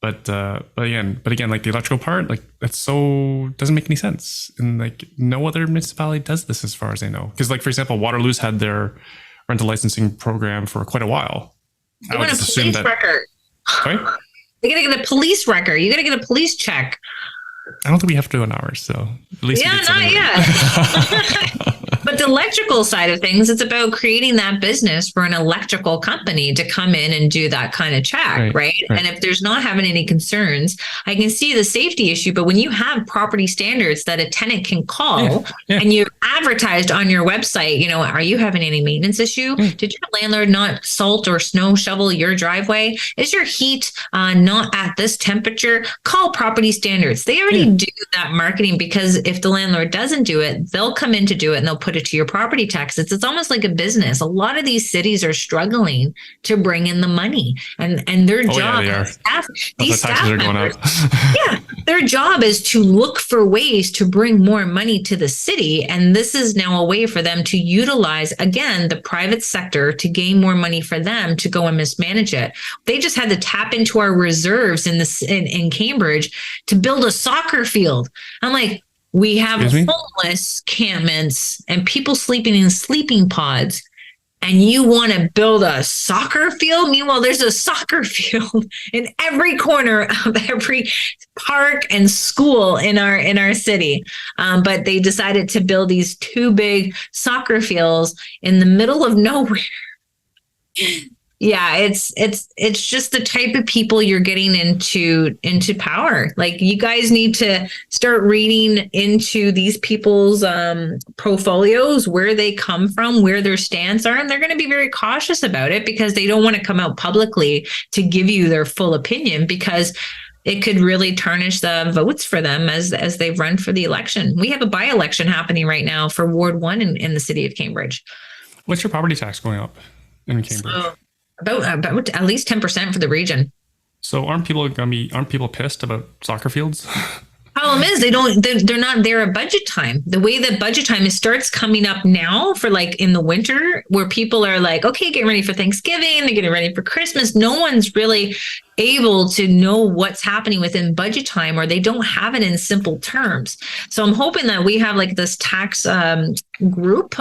But again, like the electrical part, like that's so doesn't make any sense, and like no other municipality does this as far as I know. Because like for example, Waterloo's had their rental licensing program for quite a while. You want a police record? Sorry? You gotta get a police record. You gotta get a police check. I don't think we have to do an hour, so at least not yet. But the electrical side of things, it's about creating that business for an electrical company to come in and do that kind of check, right? And if there's not having any concerns, I can see the safety issue. But when you have property standards that a tenant can call and you've advertised on your website, are you having any maintenance issue? Did your landlord not salt or snow shovel your driveway? Is your heat not at this temperature? Call property standards. They already do that marketing, because if the landlord doesn't do it, they'll come in to do it and they'll put it to your property taxes. It's almost like a business. A lot of these cities are struggling to bring in the money, and their job, these staff members, their job is to look for ways to bring more money to the city. And this is now a way for them to utilize, again, the private sector to gain more money for them to go and mismanage it. They just had to tap into our reserves in Cambridge to build a soccer field. I'm like, we have homeless campments and people sleeping in sleeping pods, and you want to build a soccer field? Meanwhile, there's a soccer field in every corner of every park and school in our city. But they decided to build these two big soccer fields in the middle of nowhere. Yeah, it's just the type of people you're getting into power. Like, you guys need to start reading into these people's portfolios, where they come from, where their stance are, and they're going to be very cautious about it because they don't want to come out publicly to give you their full opinion, because it could really tarnish the votes for them as they run for the election. We have a by-election happening right now for Ward 1 in the city of Cambridge. What's your property tax going up in Cambridge? So, about at least 10% for the region. So aren't people pissed about soccer fields? Problem is they're not there at budget time. The way that budget time starts coming up now for like in the winter, where people are like, okay, getting ready for Thanksgiving, they're getting ready for Christmas. No one's really able to know what's happening within budget time, or they don't have it in simple terms. So I'm hoping that we have like this tax group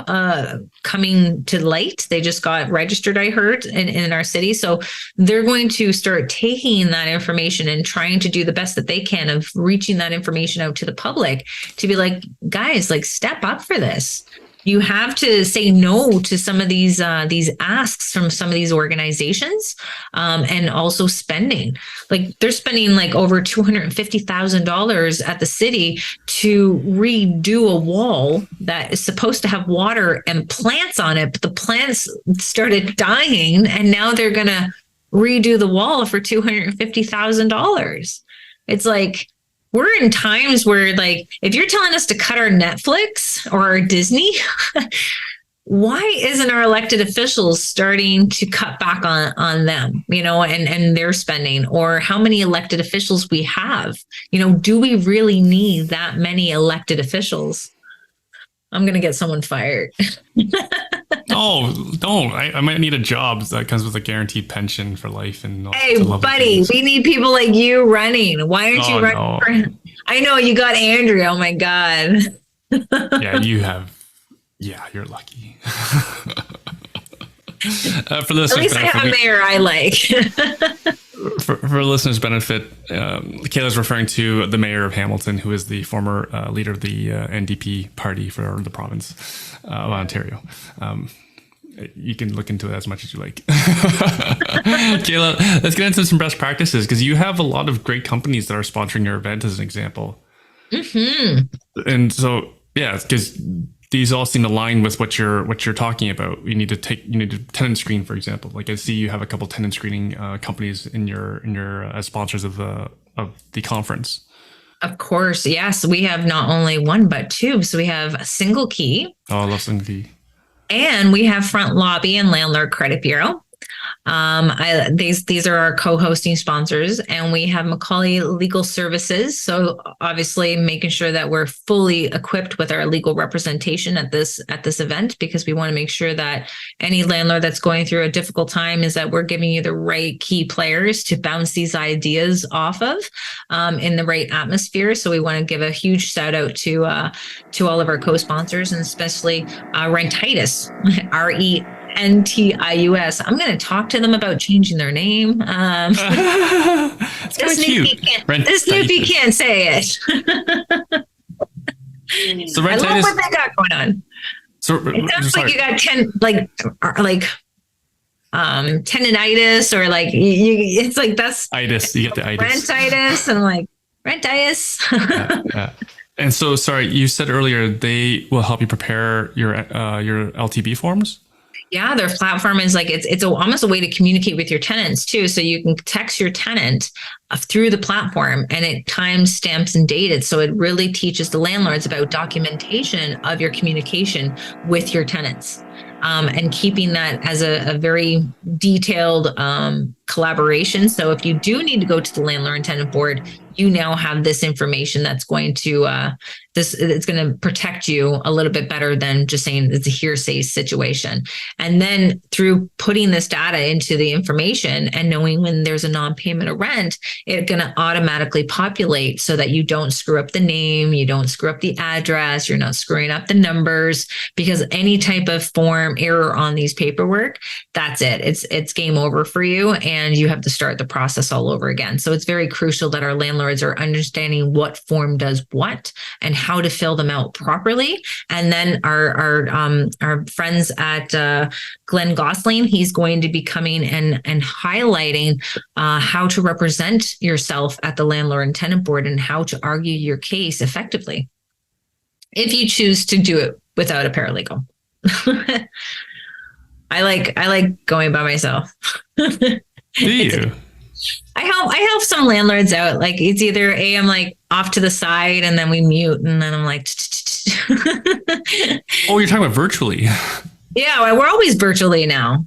coming to light. They just got registered, I heard, in our city. So they're going to start taking that information and trying to do the best that they can of reaching that information out to the public, to be like, guys, like, step up for this. You have to say no to some of these asks from some of these organizations, and also spending. Like, they're spending like over $250,000 at the city to redo a wall that is supposed to have water and plants on it, but the plants started dying, and now they're gonna redo the wall for $250,000. It's like, we're in times where, like, if you're telling us to cut our Netflix or our Disney, why isn't our elected officials starting to cut back on them, and their spending, or how many elected officials we have? Do we really need that many elected officials? I'm going to get someone fired. Oh, don't. I might need a job that comes with a guaranteed pension for life. And hey, buddy, we need people like you running. Why aren't you running? No. I know you got Andrea. Oh my God. Yeah, you have. Yeah, you're lucky. For listeners, at least I have a mayor I like. For listeners' benefit, Kayla's referring to the mayor of Hamilton, who is the former leader of the NDP party for the province of Ontario. You can look into it as much as you like. Kayla, let's get into some best practices, because you have a lot of great companies that are sponsoring your event, as an example. Mm-hmm. And so Yeah, because these all seem aligned with what you're talking about. You need a tenant screen, for example. Like I see you have a couple tenant screening companies in your as sponsors of the conference. Of course, yes, we have not only one but two. So we have a single key, Oh, I love Singi. and we have front lobby and landlord credit bureau. These are our co-hosting sponsors, and we have Macaulay Legal Services. So obviously, making sure that we're fully equipped with our legal representation at this event, because we want to make sure that any landlord that's going through a difficult time is that we're giving you the right key players to bounce these ideas off of in the right atmosphere. So we want to give a huge shout out to all of our co-sponsors, and especially Rentitis, RENTIUS. I'm going to talk to them about changing their name. It's kind of cute. This newbie can't say it. So I love what they got going on. So it sounds like you got tendinitis, or like it's like that's itis. You get the itis. Rentitis, and I'm like rentitis. Yeah. And so, sorry, you said earlier they will help you prepare your LTB forms. Yeah, their platform is like it's almost a way to communicate with your tenants too. So you can text your tenant through the platform, and it time stamps and dated. So it really teaches the landlords about documentation of your communication with your tenants, and keeping that as a very detailed collaboration. So if you do need to go to the landlord and tenant board, you now have this information that's going to it's going to protect you a little bit better than just saying it's a hearsay situation. And then through putting this data into the information and knowing when there's a non-payment of rent, it's going to automatically populate so that you don't screw up the name, you don't screw up the address, you're not screwing up the numbers, because any type of form error on these paperwork, that's it. It's game over for you, and you have to start the process all over again. So it's very crucial that our landlords are understanding what form does what and how to fill them out properly. And then our friends at Glenn Gosling, he's going to be coming and highlighting how to represent yourself at the landlord and tenant board, and how to argue your case effectively if you choose to do it without a paralegal. I like going by myself. Do you? I help some landlords out. Like it's either I'm like off to the side, and then we mute, and then I'm like. Oh, you're talking about virtually. Yeah, we're always virtually now.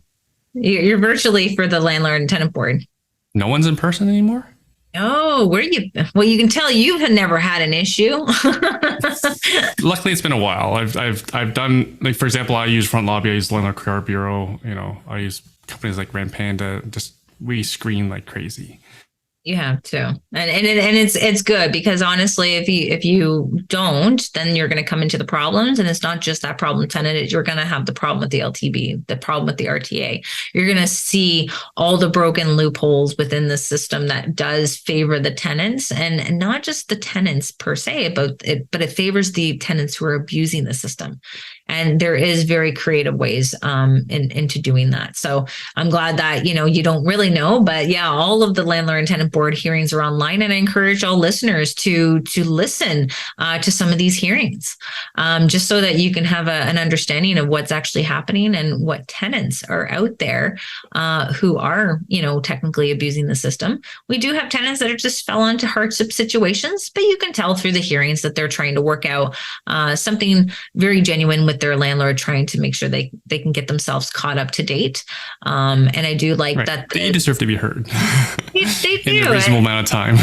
You're virtually for the landlord and tenant board. No one's in person anymore? Oh, where you? Well, you can tell you've never had an issue. Luckily, it's been a while. I've done, like, for example, I use Front Lobby, I use Landlord Credit Bureau. I use companies like Rent Panda. We screen like crazy. You have to, and it's good, because honestly, if you don't, then you're going to come into the problems, and it's not just that problem tenant. You're going to have the problem with the LTB, the problem with the RTA. You're going to see all the broken loopholes within the system that does favor the tenants, and not just the tenants per se, but it favors the tenants who are abusing the system. And there is very creative ways into doing that. So I'm glad that you don't really know, but yeah, all of the landlord and tenant board hearings are online, and I encourage all listeners to listen to some of these hearings, just so that you can have an understanding of what's actually happening and what tenants are out there who are technically abusing the system. We do have tenants that are just fell into hardship situations, but you can tell through the hearings that they're trying to work out something very genuine with their landlord, trying to make sure they can get themselves caught up to date. And I do like that. They deserve to be heard. They do. In a reasonable amount of time.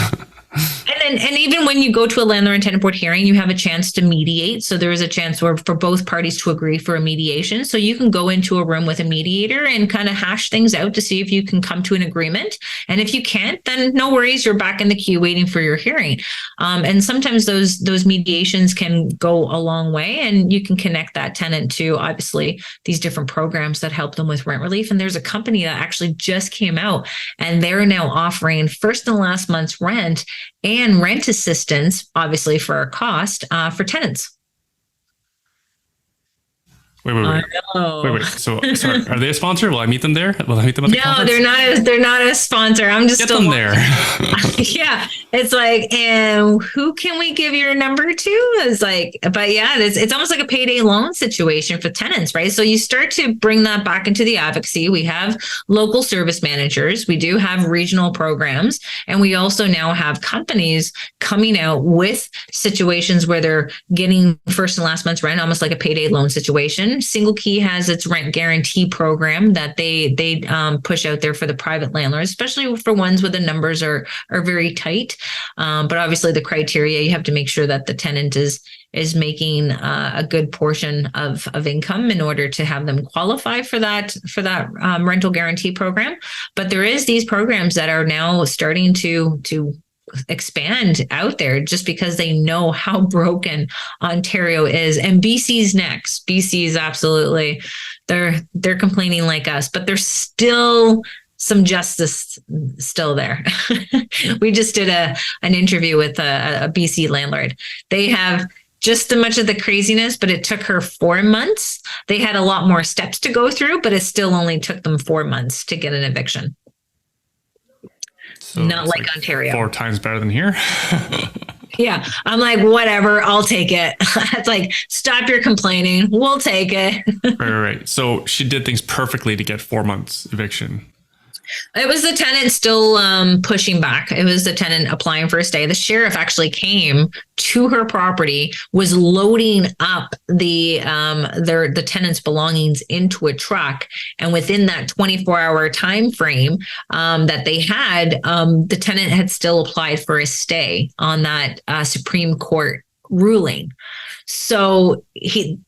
And even when you go to a landlord and tenant board hearing, you have a chance to mediate. So there is a chance for both parties to agree for a mediation. So you can go into a room with a mediator and kind of hash things out to see if you can come to an agreement. And if you can't, then no worries, you're back in the queue waiting for your hearing. And sometimes those mediations can go a long way, and you can connect that tenant to obviously these different programs that help them with rent relief. And there's a company that actually just came out, and they're now offering first and last month's rent and rent assistance, obviously for a cost, for tenants. Wait, wait, I wait. Wait, know. wait. So, sorry, are they a sponsor? Will I meet them there? Will I meet them at the No, conference? they're not a sponsor. I'm just Get still them there. yeah, it's like, and who can we give your number to? It's like, but yeah, it's almost like a payday loan situation for tenants, right? So you start to bring that back into the advocacy. We have local service managers, we do have regional programs, and we also now have companies coming out with situations where they're getting first and last month's rent, almost like a payday loan situation. Single Key has its rent guarantee program that they push out there for the private landlords, especially for ones where the numbers are very tight. But obviously, the criteria, you have to make sure that the tenant is making a good portion of income in order to have them qualify for that rental guarantee program. But there is these programs that are now starting to expand out there just because they know how broken Ontario is, and BC's next. BC is absolutely, they're complaining like us, but there's still some justice still there. We just did an interview with a BC landlord. They have just as much of the craziness, but it took her 4 months. They had a lot more steps to go through, but it still only took them 4 months to get an eviction. So not like Ontario. 4 times better than here. Yeah. I'm like, whatever, I'll take it. It's like, stop your complaining. We'll take it. Right. So she did things perfectly to get 4 months eviction. It was the tenant still pushing back. It was the tenant applying for a stay. The sheriff actually came to her property, was loading up the tenant's belongings into a truck, and within that 24-hour time frame that they had, the tenant had still applied for a stay on that Supreme Court ruling. So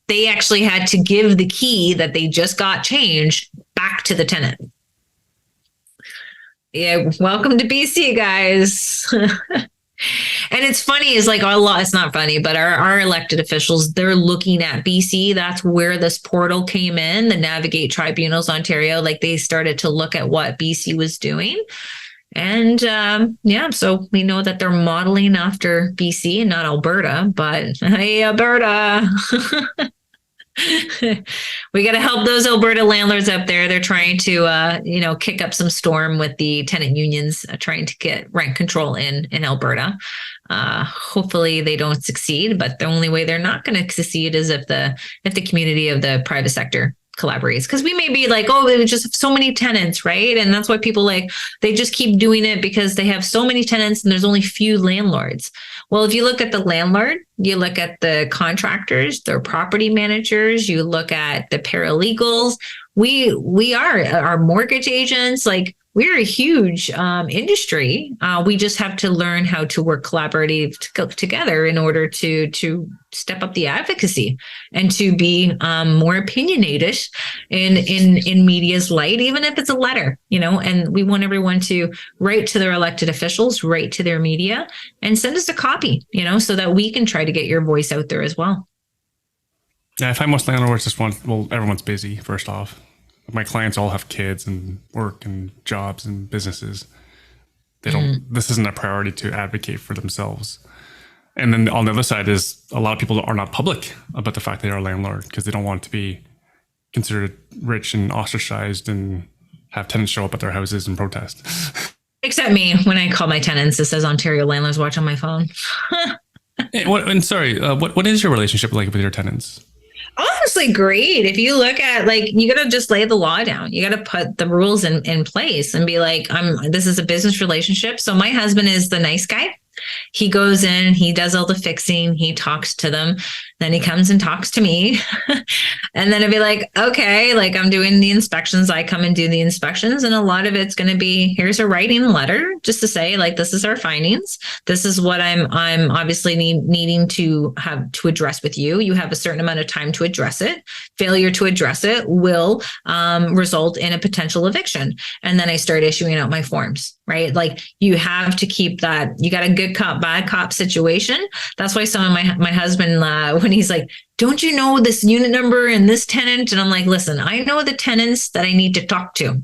they actually had to give the key that they just got changed back to the tenant. Yeah, welcome to BC, guys. And it's funny, is like it's not funny, but our elected officials, they're looking at BC. That's where this portal came in, the Navigate Tribunals Ontario. Like, they started to look at what BC was doing. And so we know that they're modeling after BC and not Alberta, but hey, Alberta. We got to help those Alberta landlords up there. They're trying to, kick up some storm with the tenant unions trying to get rent control in Alberta. Hopefully they don't succeed, but the only way they're not going to succeed is if the community of the private sector collaborates, because we may be like, oh, there's just so many tenants, right? And that's why people they just keep doing it because they have so many tenants and there's only few landlords. Well, if you look at the landlord, you look at the contractors, their property managers, you look at the paralegals, we are our mortgage agents, like, we're a huge industry. We just have to learn how to work collaborative together in order to step up the advocacy and to be more opinionated in media's light, even if it's a letter, and we want everyone to write to their elected officials, write to their media, and send us a copy, so that we can try to get your voice out there as well. Yeah, I find most landlords everyone's busy, first off. My clients all have kids and work and jobs and businesses. This isn't a priority to advocate for themselves. And then on the other side is a lot of people are not public about the fact they are a landlord because they don't want to be considered rich and ostracized and have tenants show up at their houses and protest. Except me, when I call my tenants, it says Ontario Landlord Watch on my phone. What is your relationship like with your tenants? Honestly, great. If you look at, you got to just lay the law down. You got to put the rules in place and be like, this is a business relationship. So my husband is the nice guy. He goes in, he does all the fixing, he talks to them, then he comes and talks to me. And then I'd be like, okay, I'm doing the inspections. I come and do the inspections. And a lot of it's going to be, here's a writing letter just to say, this is our findings. This is what I'm obviously needing to have to address with you. You have a certain amount of time to address it. Failure to address it will result in a potential eviction. And then I start issuing out my forms, right? You have to keep that. You got a good cop, bad cop situation. That's why some of my husband, when he's like, don't you know this unit number and this tenant? And I'm like, listen, I know the tenants that I need to talk to.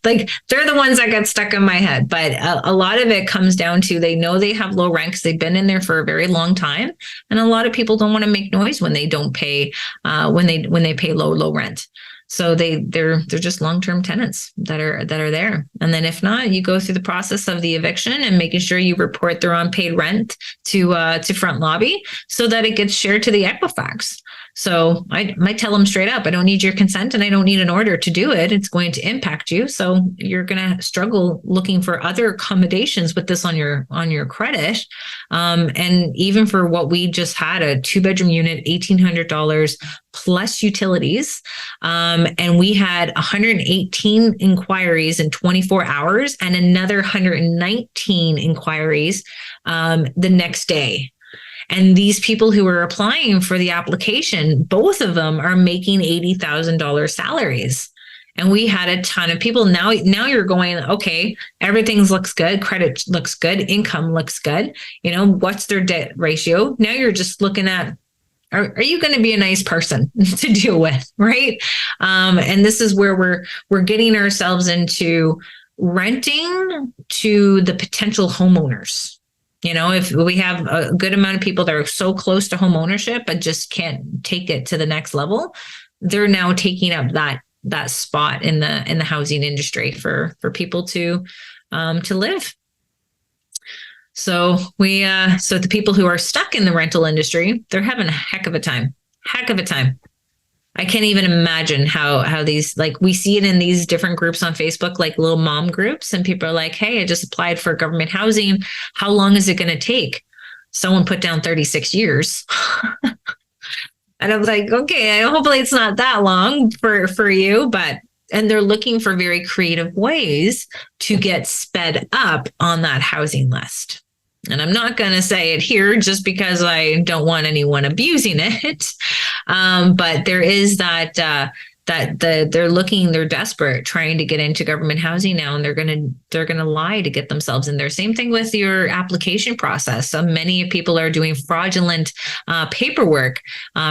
Like, they're the ones that got stuck in my head. But a lot of it comes down to, they know they have low rent because they've been in there for a very long time. And a lot of people don't want to make noise when they don't pay, when they pay low rent. So they're just long-term tenants that are there. And then if not, you go through the process of the eviction and making sure you report their unpaid rent to front lobby so that it gets shared to the Equifax. So I might tell them straight up, I don't need your consent and I don't need an order to do it. It's going to impact you. So you're going to struggle looking for other accommodations with this on your credit. And even for what we just had, a 2-bedroom unit, $1,800 plus utilities. And we had 118 inquiries in 24 hours and another 119 inquiries the next day. And these people who are applying for the application, both of them are making $80,000 salaries. And we had a ton of people. Now you're going, okay, everything looks good. Credit looks good. Income looks good. You know, what's their debt ratio? Now you're just looking at, are you going to be a nice person to deal with? Right. And this is where we're getting ourselves into renting to the potential homeowners. You know, if we have a good amount of people that are so close to home ownership but just can't take it to the next level, they're now taking up that spot in the housing industry for people to live. So so the people who are stuck in the rental industry, they're having a heck of a time. I can't even imagine how these, like, we see it in these different groups on Facebook, like little mom groups, and people are like, hey, I just applied for government housing. How long is it going to take? Someone put down 36 years. And I was like, okay, hopefully it's not that long for you, and they're looking for very creative ways to get sped up on that housing list. And I'm not going to say it here just because I don't want anyone abusing it. But there is that they're desperate trying to get into government housing now, and they're going to lie to get themselves in there. Same thing with your application process. So many people are doing fraudulent paperwork,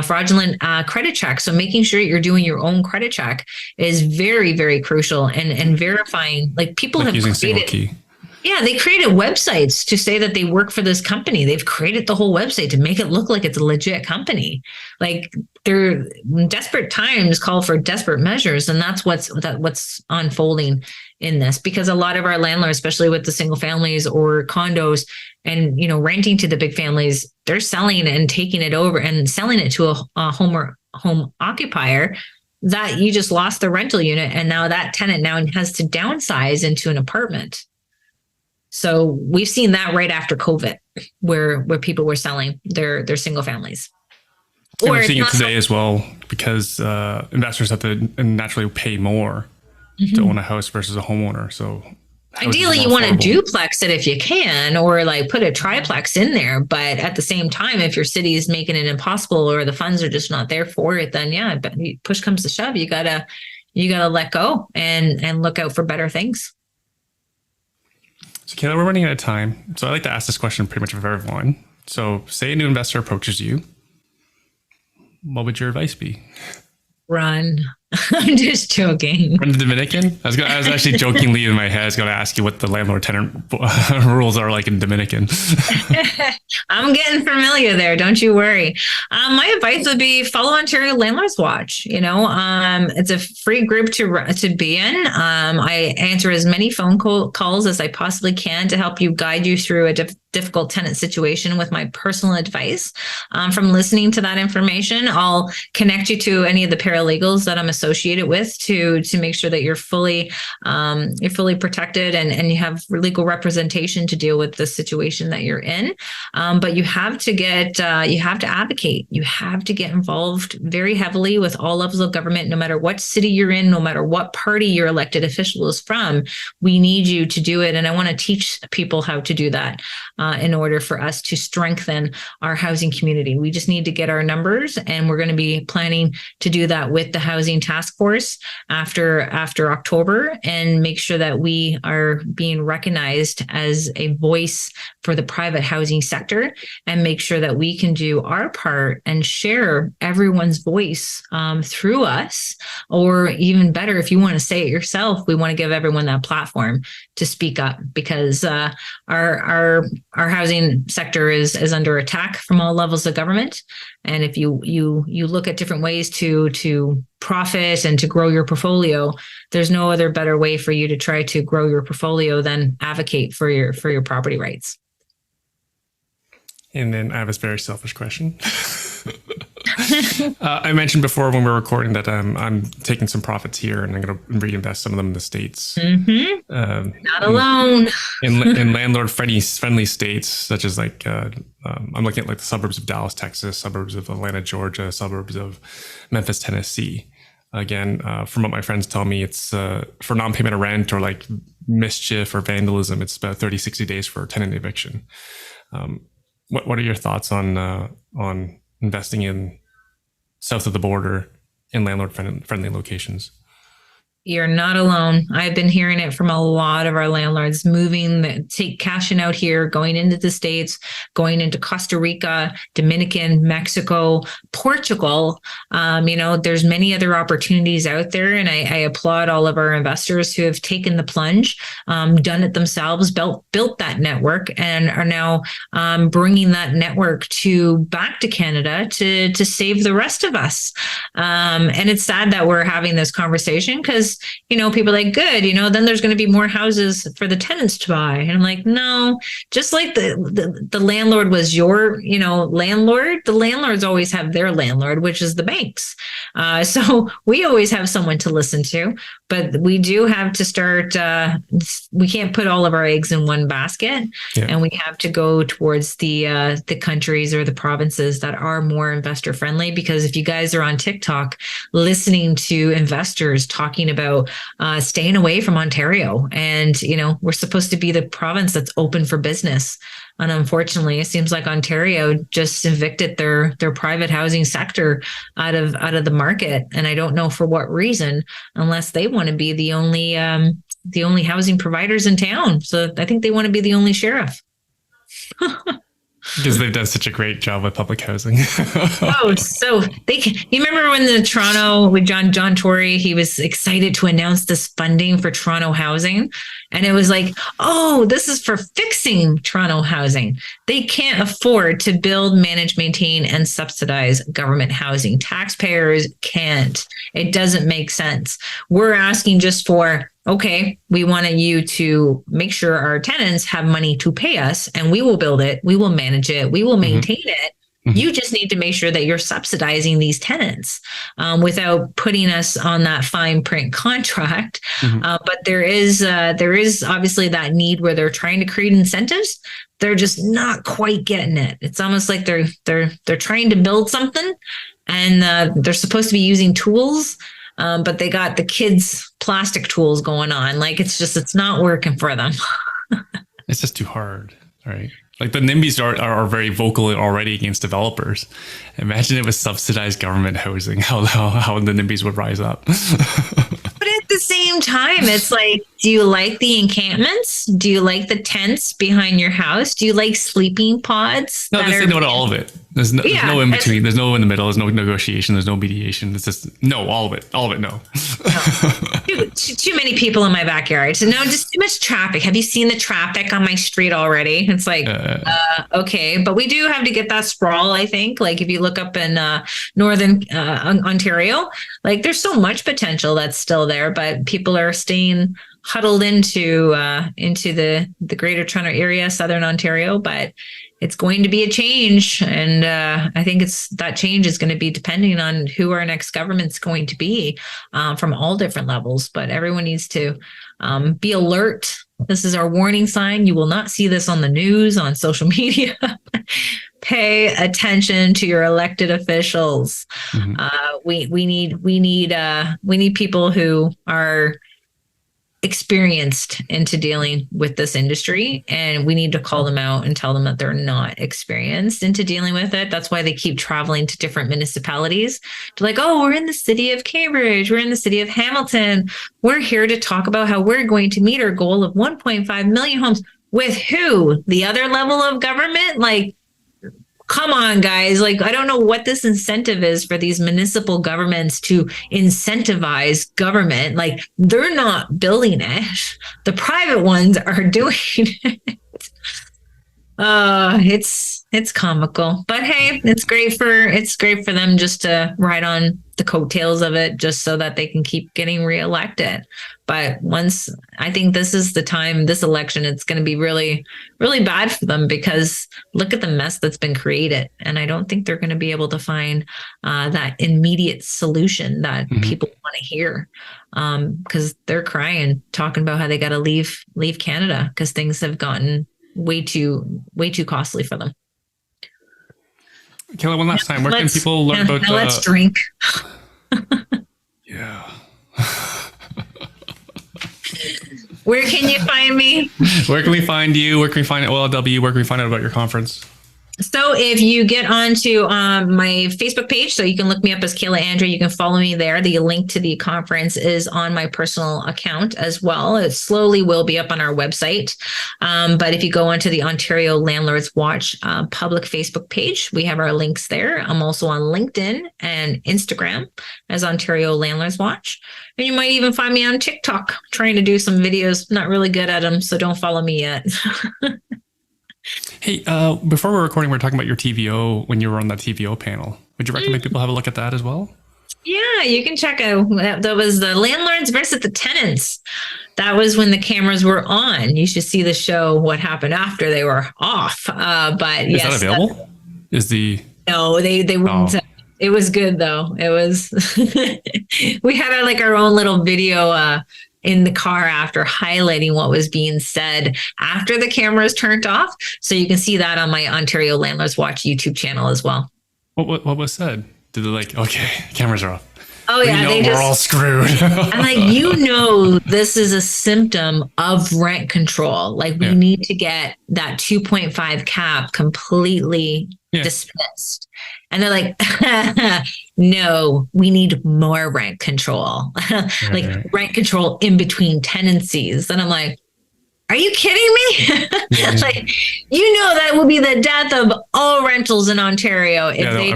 fraudulent credit checks. So making sure you're doing your own credit check is very, very crucial, and verifying, like, people have using created, single key. Yeah, they created websites to say that they work for this company. They've created the whole website to make it look like it's a legit company. Like, they're desperate times call for desperate measures, and that's what's unfolding in this. Because a lot of our landlords, especially with the single families or condos, and renting to the big families, they're selling and taking it over and selling it to a home occupier that you just lost the rental unit, and now that tenant now has to downsize into an apartment. So we've seen that right after COVID, where people were selling their single families. And we're seeing it today as well, because investors have to naturally pay more to own a house versus a homeowner. So ideally, you want to duplex it if you can, or like put a triplex in there. But at the same time, if your city is making it impossible or the funds are just not there for it, then yeah, but push comes to shove, you gotta let go and look out for better things. So Kayla, we're running out of time. So I like to ask this question pretty much of everyone. So say a new investor approaches you, what would your advice be? Run. I'm just joking. Run the Dominican? I was actually jokingly in my head, I was going to ask you what the landlord-tenant rules are like in Dominican. I'm getting familiar there. Don't you worry. My advice would be follow Ontario Landlord Watch. It's a free group to be in. I answer as many phone calls as I possibly can to help you guide you through a difficult tenant situation with my personal advice. From listening to that information, I'll connect you to any of the paralegals that I'm associated with to make sure that you're fully protected and you have legal representation to deal with the situation that you're in. But you have to advocate. You have to get involved very heavily with all levels of government, no matter what city you're in, no matter what party your elected official is from. We need you to do it. And I want to teach people how to do that. in order for us to strengthen our housing community. We just need to get our numbers, and we're going to be planning to do that with the housing task force after October, and make sure that we are being recognized as a voice for the private housing sector, and make sure that we can do our part and share everyone's voice through us. Or even better, if you want to say it yourself, we want to give everyone that platform to speak up, because our housing sector is under attack from all levels of government. And if you look at different ways to profit and to grow your portfolio, there's no other better way for you to try to grow your portfolio than advocate for your property rights. And then I have a very selfish question. I mentioned before when we were recording that I'm taking some profits here and I'm going to reinvest some of them in the States. Not alone. In landlord friendly states, such as like I'm looking at like the suburbs of Dallas, Texas, suburbs of Atlanta, Georgia, suburbs of Memphis, Tennessee. Again, from what my friends tell me, it's for non-payment of rent or like mischief or vandalism, it's about 30, 60 days for tenant eviction. What are your thoughts on investing in south of the border in landlord friendly locations? You're not alone. I've been hearing it from a lot of our landlords cashing out here, going into the States, going into Costa Rica, Dominican, Mexico, Portugal. There's many other opportunities out there. And I applaud all of our investors who have taken the plunge, done it themselves, built that network, and are now bringing that network back to Canada to save the rest of us. And it's sad that we're having this conversation, because people are like, good, then there's going to be more houses for the tenants to buy. And I'm like, no, just like the landlord was your, landlord, the landlords always have their landlord, which is the banks. So we always have someone to listen to, but we do have to start, we can't put all of our eggs in one basket. Yeah. And we have to go towards the countries or the provinces that are more investor friendly, because if you guys are on TikTok listening to investors talking about staying away from Ontario, and we're supposed to be the province that's open for business, and unfortunately it seems like Ontario just evicted their private housing sector out of the market, and I don't know for what reason, unless they want to be the only housing providers in town. So I think they want to be the only sheriff. Because they've done such a great job with public housing. So you remember when the Toronto with John Tory, he was excited to announce this funding for Toronto housing. And it was like, oh, this is for fixing Toronto housing. They can't afford to build, manage, maintain, and subsidize government housing. Taxpayers can't. It doesn't make sense. We're asking just for, okay, we wanted you to make sure our tenants have money to pay us, and we will build it, we will manage it, we will maintain it. You just need to make sure that you're subsidizing these tenants without putting us on that fine print contract. But there is obviously that need where they're trying to create incentives. They're just not quite getting it. It's almost like they're trying to build something, and they're supposed to be using tools. But they got the kids' plastic tools going on. Like it's not working for them. It's just too hard, right? Like the NIMBYs are very vocal already against developers. Imagine it was subsidized government housing, how the NIMBYs would rise up. But at the same time, it's like, do you like the encampments? Do you like the tents behind your house? Do you like sleeping pods? No, they say no to all of it. There's no in between. There's no in the middle. There's no negotiation. There's no mediation. It's just no, all of it. All of it, no. Too many people in my backyard. So no, just too much traffic. Have you seen the traffic on my street already? It's like, okay. But we do have to get that sprawl, I think. Like if you look up in northern Ontario, like there's so much potential that's still there, but people are staying huddled into the Greater Toronto Area, Southern Ontario. But it's going to be a change, and I think that change is going to be depending on who our next government's going to be from all different levels. But everyone needs to be alert. This is our warning sign. You will not see this on the news, on social media. Pay attention to your elected officials. We need people who are experienced into dealing with this industry, and we need to call them out and tell them that they're not experienced into dealing with it. That's why they keep traveling to different municipalities to like, oh, we're in the city of Cambridge, we're in the city of Hamilton, we're here to talk about how we're going to meet our goal of 1.5 million homes. With who? The other level of government? Like, come on, guys. Like, I don't know what this incentive is for these municipal governments to incentivize government. Like, they're not building it. The private ones are doing it. It's comical, but hey, it's great for them just to ride on the coattails of it, just so that they can keep getting reelected. But once, I think this is the time, this election, it's going to be really, really bad for them, because look at the mess that's been created. And I don't think they're going to be able to find that immediate solution that people want to hear, because they're crying, talking about how they got to leave Canada because things have gotten way too costly for them. Kayla, one last time, where can people learn about? Let's drink. Yeah. Where can you find me? Where can we find you? Where can we find OLW? Where can we find out about your conference? So if you get onto my Facebook page, so you can look me up as Kayla Andrade, you can follow me there. The link to the conference is on my personal account as well. It slowly will be up on our website. But if you go onto the Ontario Landlords Watch public Facebook page, we have our links there. I'm also on LinkedIn and Instagram as Ontario Landlords Watch. And you might even find me on TikTok trying to do some videos. Not really good at them, so don't follow me yet. Hey, before we're recording, we were talking about your TVO when you were on that TVO panel. Would you recommend people have a look at that as well? Yeah, you can check out. That was the landlords versus the tenants. That was when the cameras were on. You should see the show, what happened after they were off. But is that available? No, they wouldn't. Oh. It was good though. It was. We had our own little video in the car after, highlighting what was being said after the cameras turned off. So you can see that on my Ontario Landlords Watch YouTube channel as well. What was said? Did they okay, cameras are off? Oh yeah, we're all screwed. I'm this is a symptom of rent control. Like, we need to get that 2.5 cap completely dismissed. And they're like, no, we need more rent control. Rent control in between tenancies. And I'm like, are you kidding me? That would be the death of all rentals in Ontario if they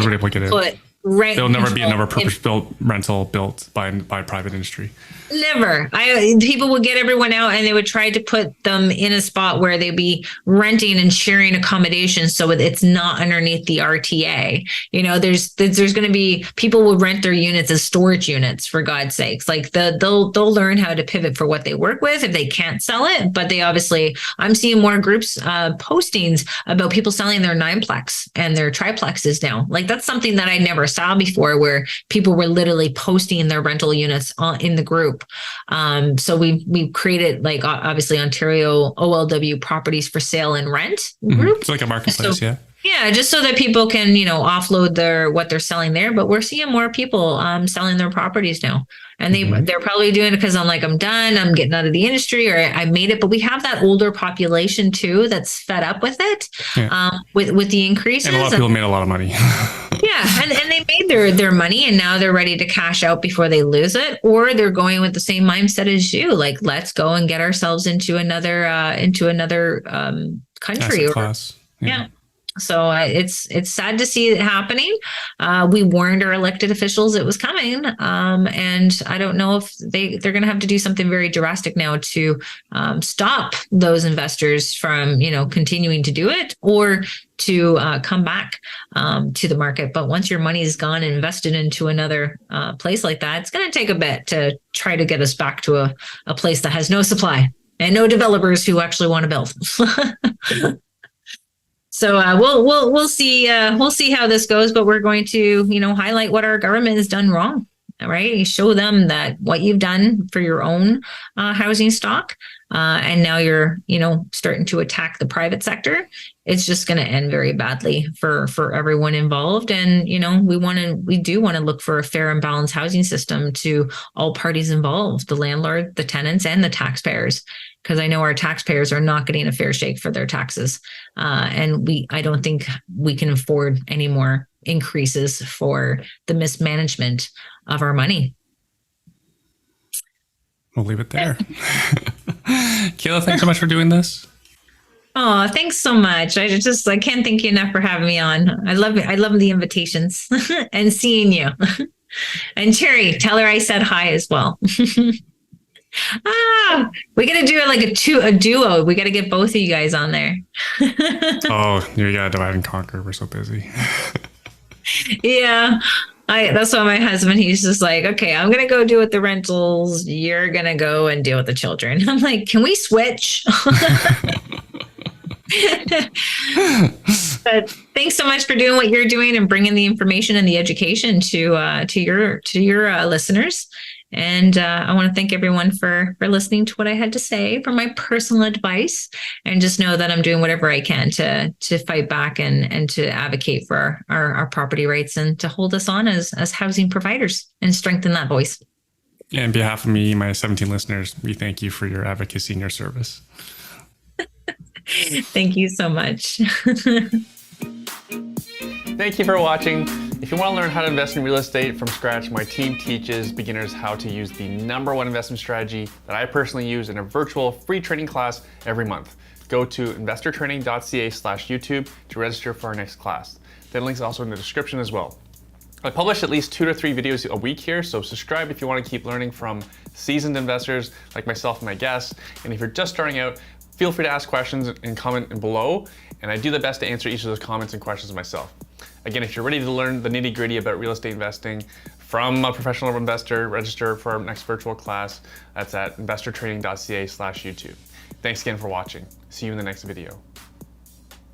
put rent. There'll never be another purpose-built rental built by private industry. Never. People would get everyone out, and they would try to put them in a spot where they'd be renting and sharing accommodations, so it's not underneath the RTA. There's going to be, people will rent their units as storage units, for God's sakes. Like, they'll learn how to pivot for what they work with if they can't sell it. But they obviously, I'm seeing more groups postings about people selling their 9-plex and their triplexes now. Like, that's something that I never saw before, where people were literally posting their rental units in the group. So we've created, obviously, Ontario OLW properties for sale and rent group. It's like a marketplace, Yeah, just so that people can, offload what they're selling there. But we're seeing more people selling their properties now. And they're probably doing it because I'm done, I'm getting out of the industry, or I made it. But we have that older population too that's fed up with it, with the increases. And a lot of people made a lot of money. And they made their money, and now they're ready to cash out before they lose it, or they're going with the same mindset as you, like, let's go and get ourselves into another country or class. So it's sad to see it happening. We warned our elected officials it was coming, and I don't know if they're going to have to do something very drastic now to stop those investors from continuing to do it, or to come back to the market. But once your money is gone and invested into another place like that, it's going to take a bit to try to get us back to a place that has no supply and no developers who actually want to build. So we'll see how this goes, but we're going to highlight what our government has done wrong, right? You show them that what you've done for your own housing stock, and now you're, starting to attack the private sector. It's just going to end very badly for everyone involved. And we do want to look for a fair and balanced housing system to all parties involved: the landlord, the tenants, and the taxpayers. Because I know our taxpayers are not getting a fair shake for their taxes, and I don't think we can afford any more increases for the mismanagement of our money. We'll leave it there. Kayla, thanks so much for doing this. Oh, thanks so much. I can't thank you enough for having me on. I love the invitations and seeing you. And Cherry, tell her I said hi as well. We got to do it like a duo. We got to get both of you guys on there. Oh, you got to divide and conquer. We're so busy. Yeah. That's why my husband, he's just like, okay, I'm going to go deal with the rentals. You're going to go and deal with the children. I'm like, can we switch? But thanks so much for doing what you're doing and bringing the information and the education to your listeners. And I want to thank everyone for listening to what I had to say, for my personal advice, and just know that I'm doing whatever I can to fight back and to advocate for our property rights and to hold us on as housing providers and strengthen that voice. Yeah, on behalf of me, my 17 listeners, we thank you for your advocacy and your service. Thank you so much. Thank you for watching. If you want to learn how to invest in real estate from scratch, my team teaches beginners how to use the #1 investment strategy that I personally use in a virtual free training class every month. Go to investortraining.ca/YouTube to register for our next class. The link's also in the description as well. I publish at least 2 to 3 videos a week here, so subscribe if you want to keep learning from seasoned investors like myself and my guests. And if you're just starting out, feel free to ask questions and comment below, and I do the best to answer each of those comments and questions myself. Again, if you're ready to learn the nitty-gritty about real estate investing from a professional investor, register for our next virtual class. That's at investortraining.ca/YouTube. Thanks again for watching. See you in the next video.